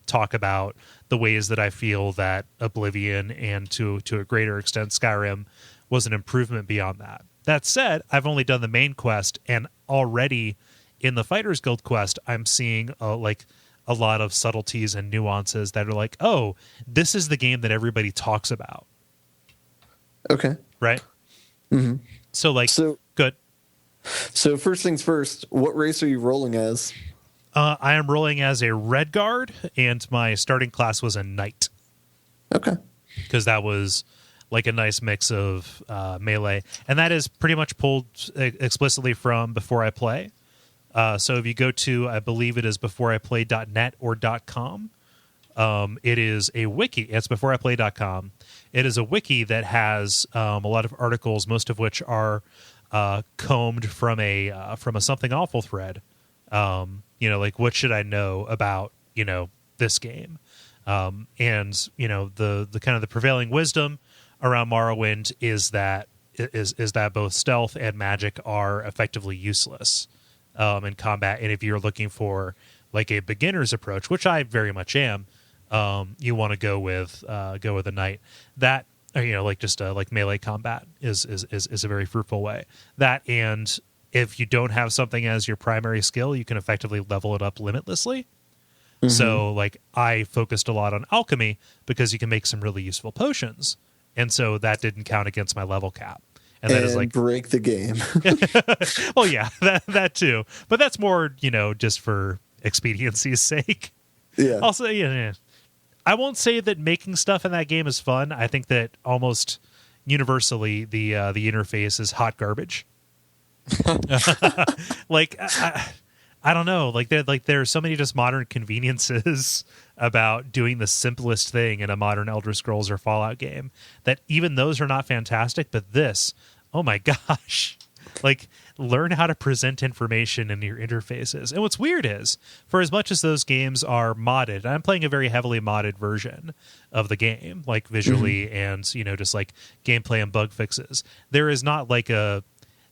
talk about the ways that I feel that Oblivion and to a greater extent Skyrim was an improvement beyond that. That said, I've only done the main quest, and already in the Fighters Guild quest, I'm seeing a lot of subtleties and nuances that are like, oh, this is the game that everybody talks about. Okay. Right? Mm-hmm. So good. So first things first, what race are you rolling as? I am rolling as a Red Guard, and my starting class was a Knight. Okay. Because that was like a nice mix of melee. And that is pretty much pulled explicitly from Before I Play. So if you go to, I believe it is beforeiplay.net or .com, it is a wiki. It's beforeiplay.com. It is a wiki that has a lot of articles, most of which are combed from a Something Awful thread. Like, what should I know about, this game? And, the kind of the prevailing wisdom around Morrowind is that both stealth and magic are effectively useless in combat. And if you're looking for like a beginner's approach, which I very much am, you want to go with a knight. That, like melee combat is a very fruitful way. That, and if you don't have something as your primary skill, you can effectively level it up limitlessly. Mm-hmm. So like I focused a lot on alchemy because you can make some really useful potions. And so that didn't count against my level cap. And that is like break the game. Well, yeah, that too. But that's more, just for expediency's sake. Yeah. Also, yeah. I won't say that making stuff in that game is fun. I think that almost universally the interface is hot garbage. Like I don't know. There are so many just modern conveniences about doing the simplest thing in a modern Elder Scrolls or Fallout game that even those are not fantastic. But this, oh my gosh, like learn how to present information in your interfaces. And what's weird is, for as much as those games are modded, and I'm playing a very heavily modded version of the game, like visually and just like gameplay and bug fixes. There is not like a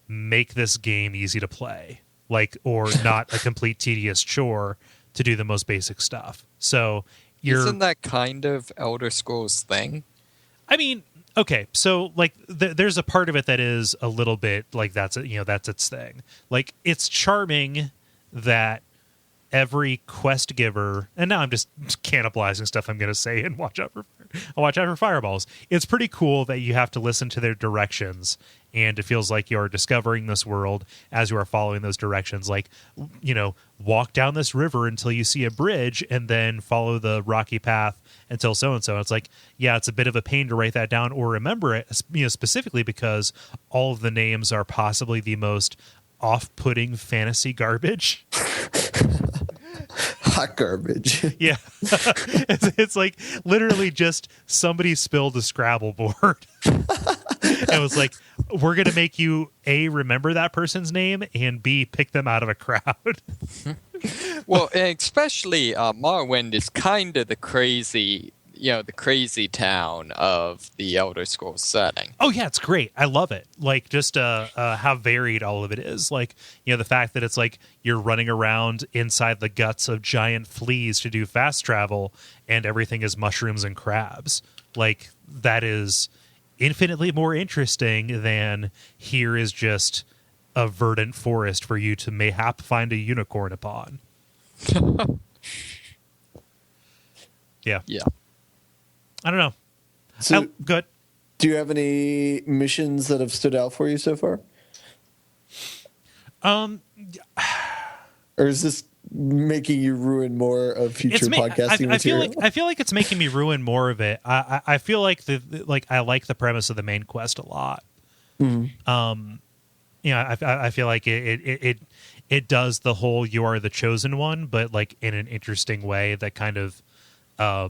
make this game easy to play. Or not a complete tedious chore to do the most basic stuff. So isn't that kind of Elder Scrolls thing? I mean, okay, so there's a part of it that is a little bit like that's its thing. Like it's charming that every quest giver, and now I'm just cannibalizing stuff I'm going to say and watch out for fireballs. It's pretty cool that you have to listen to their directions, and it feels like you're discovering this world as you are following those directions. Like, walk down this river until you see a bridge, and then follow the rocky path until so and so. It's like, yeah, it's a bit of a pain to write that down or remember it, specifically because all of the names are possibly the most off-putting fantasy garbage. Hot garbage. Yeah. It's like literally just somebody spilled a Scrabble board. It was like, we're going to make you A, remember that person's name, and B, pick them out of a crowd. Well, and especially Morrowind is kind of the crazy town of the Elder Scrolls setting. Oh yeah, it's great. I love it. Like just how varied all of it is. Like, the fact that it's like you're running around inside the guts of giant fleas to do fast travel, and everything is mushrooms and crabs. Like that is infinitely more interesting than here is just a verdant forest for you to mayhap find a unicorn upon. Yeah. I don't know. So, good. Do you have any missions that have stood out for you so far? Or is this making you ruin more of future podcasting material? I feel like it's making me ruin more of it. I feel like I like the premise of the main quest a lot. Mm-hmm. I feel like it does the whole you are the chosen one, but like in an interesting way that kind of I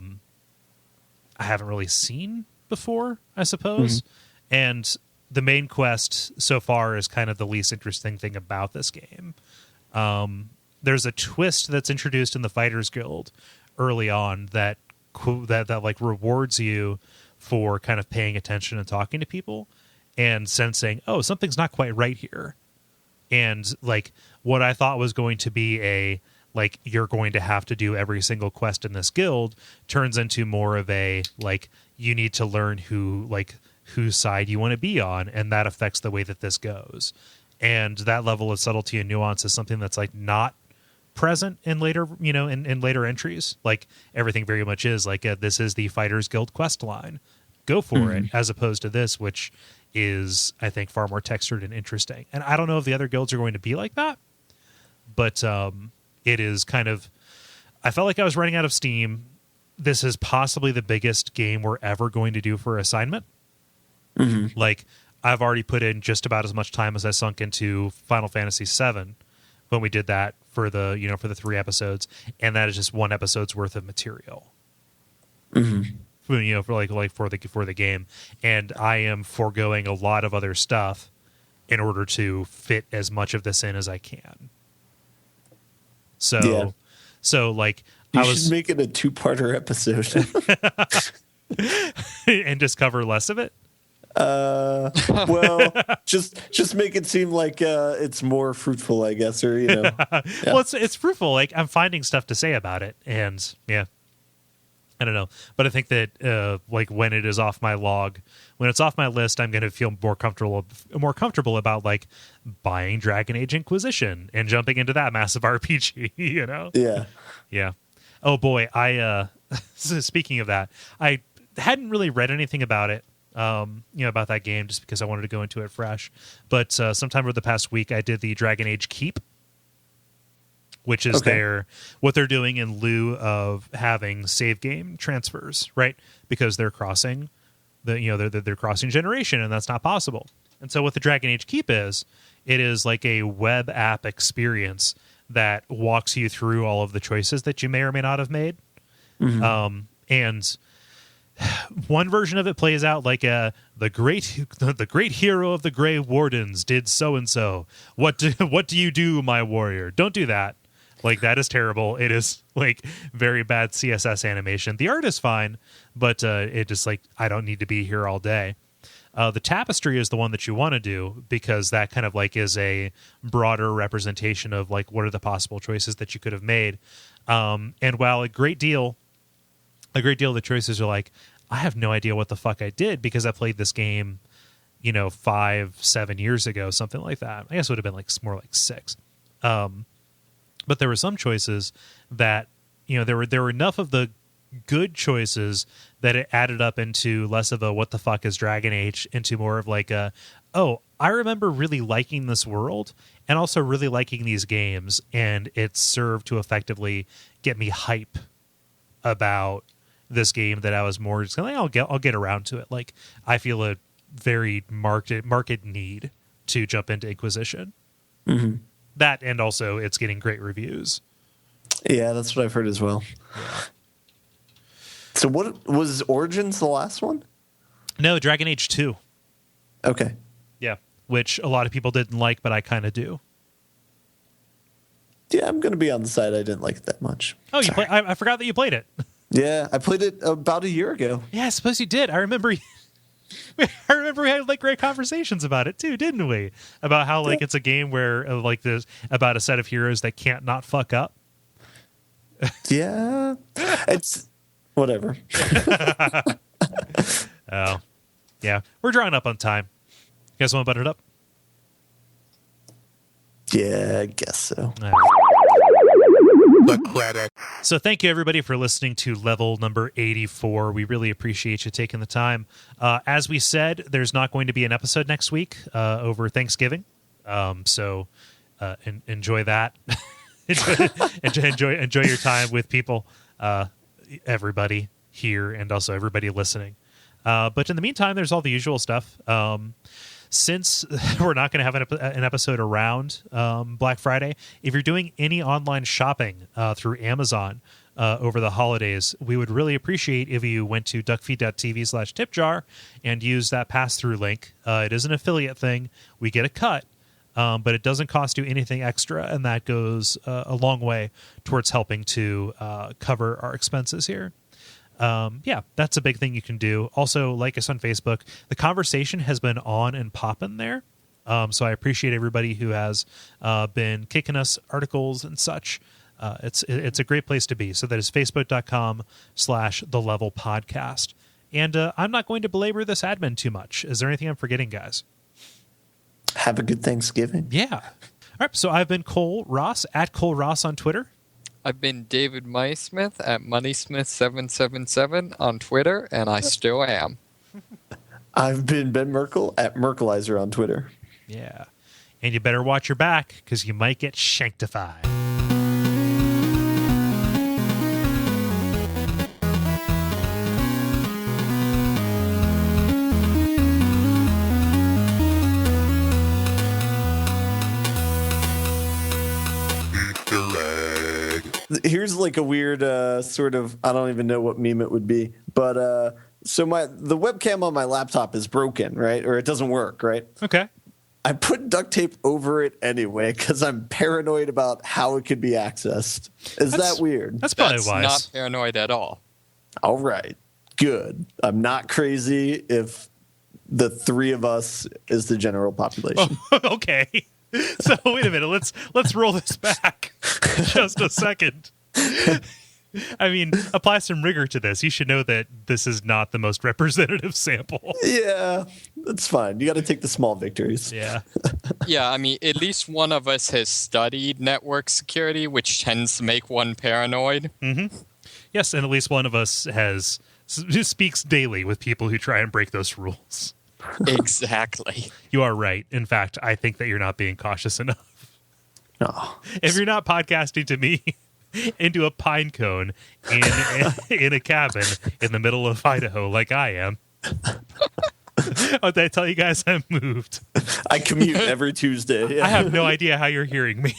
haven't really seen before, I suppose. Mm-hmm. And the main quest so far is kind of the least interesting thing about this game. There's a twist that's introduced in the Fighters Guild early on that like rewards you for kind of paying attention and talking to people and sensing, oh, something's not quite right here. And like what I thought was going to be like you're going to have to do every single quest in this guild turns into more of a like you need to learn whose side you want to be on, and that affects the way that this goes. And that level of subtlety and nuance is something that's like not present in later in later entries. Like everything very much is like this is the Fighters Guild quest line, go for it, as opposed to this, which is I think far more textured and interesting. And I don't know if the other guilds are going to be like that, but it is kind of, I felt like I was running out of steam. This is possibly the biggest game we're ever going to do for assignment. Mm-hmm. Like I've already put in just about as much time as I sunk into Final Fantasy VII when we did that for the, for the 3 episodes. And that is just 1 episode's worth of material. Mm-hmm. For the game. And I am foregoing a lot of other stuff in order to fit as much of this in as I can. So like you should make it a 2-parter episode and just cover less of it. Well, just make it seem like it's more fruitful, I guess, or Yeah. Well, it's fruitful. Like I'm finding stuff to say about it, and yeah, I don't know, but I think that like when it is off my log, when it's off my list, I'm going to feel more comfortable about like buying Dragon Age Inquisition and jumping into that massive RPG. Yeah. Oh boy, I speaking of that, I hadn't really read anything about it. About that game, just because I wanted to go into it fresh. But sometime over the past week, I did the Dragon Age Keep, which is what they're doing in lieu of having save game transfers, right? Because they're crossing they're crossing generation, and that's not possible. And so what the Dragon Age Keep is, it is like a web app experience that walks you through all of the choices that you may or may not have made. And one version of it plays out like the great hero of the Grey Wardens did so and so. What do you do, my warrior? Don't do that. Like, that is terrible. It is like very bad CSS animation. The art is fine, but it just like, I don't need to be here all day. The tapestry is the one that you want to do, because that kind of like is a broader representation of like what are the possible choices that you could have made. And while a great deal of the choices are like, I have no idea what the fuck I did because I played this game, 5-7 years ago, something like that. I guess it would have been like more like 6. But there were some choices that, there were enough of the good choices that it added up into less of a what the fuck is Dragon Age, into more of like a, oh, I remember really liking this world and also really liking these games, and it served to effectively get me hype about this game that I was more just like, I'll get around to it. Like, I feel a very marked need to jump into Inquisition. Mm-hmm. That, and also it's getting great reviews. Yeah, that's what I've heard as well. Yeah. So what was Origins the last one? No, Dragon Age 2. Okay. Yeah, which a lot of people didn't like, but I kind of do. Yeah, I'm going to be on the side. I didn't like it that much. Oh, you play? I forgot that you played it. Yeah, I played it about a year ago. Yeah, I suppose you did. I remember we had like great conversations about it too, didn't we? About how like it's a game where like there's about a set of heroes that can't not fuck up. Yeah, it's whatever. Oh, yeah, we're drawing up on time. You guys want to butt it up? Yeah, I guess so. All right. The credit. So thank you, everybody, for listening to level number 84. We really appreciate you taking the time. As we said, there's not going to be an episode next week over Thanksgiving. So enjoy that. enjoy your time with people, everybody here, and also everybody listening. But in the meantime, there's all the usual stuff. Since we're not going to have an episode around Black Friday, if you're doing any online shopping through Amazon over the holidays, we would really appreciate if you went to Duckfeed.tv/tipjar and use that pass-through link. It is an affiliate thing. We get a cut, but it doesn't cost you anything extra, and that goes a long way towards helping to cover our expenses here. Yeah, that's a big thing you can do. Also, like us on Facebook. The conversation has been on and popping there. So I appreciate everybody who has been kicking us articles and such. It's a great place to be. So that is facebook.com/thelevelpodcast. And I'm not going to belabor this admin too much. Is there anything I'm forgetting, guys? Have a good Thanksgiving. Yeah. All right. So I've been Kole Ross, at Kole Ross on Twitter. I've been David Moneysmith at Moneysmith777 on Twitter, and I still am. I've been Ben Merkel at Merkelizer on Twitter. Yeah. And you better watch your back, because you might get Shanktified. Here's like a weird sort of, I don't even know what meme it would be, but so the webcam on my laptop is broken, right? Or it doesn't work, right? Okay. I put duct tape over it anyway because I'm paranoid about how it could be accessed. Is that weird? That's probably That's wise. not paranoid at all. All right. Good. I'm not crazy if the three of us is the general population. Oh, okay. So wait a minute. Let's roll this back just a second. I mean, apply some rigor to this. You should know that this is not the most representative sample. Yeah, that's fine. You got to take the small victories. Yeah. Yeah, I mean, at least one of us has studied network security, which tends to make one paranoid. Mm-hmm. Yes, and at least one of us speaks daily with people who try and break those rules. Exactly. You are right. In fact, I think that you're not being cautious enough. Oh. If you're not podcasting to me into a pine cone in a cabin in the middle of Idaho like I am, oh, did I tell you guys I moved? I commute every Tuesday. Yeah. I have no idea how you're hearing me.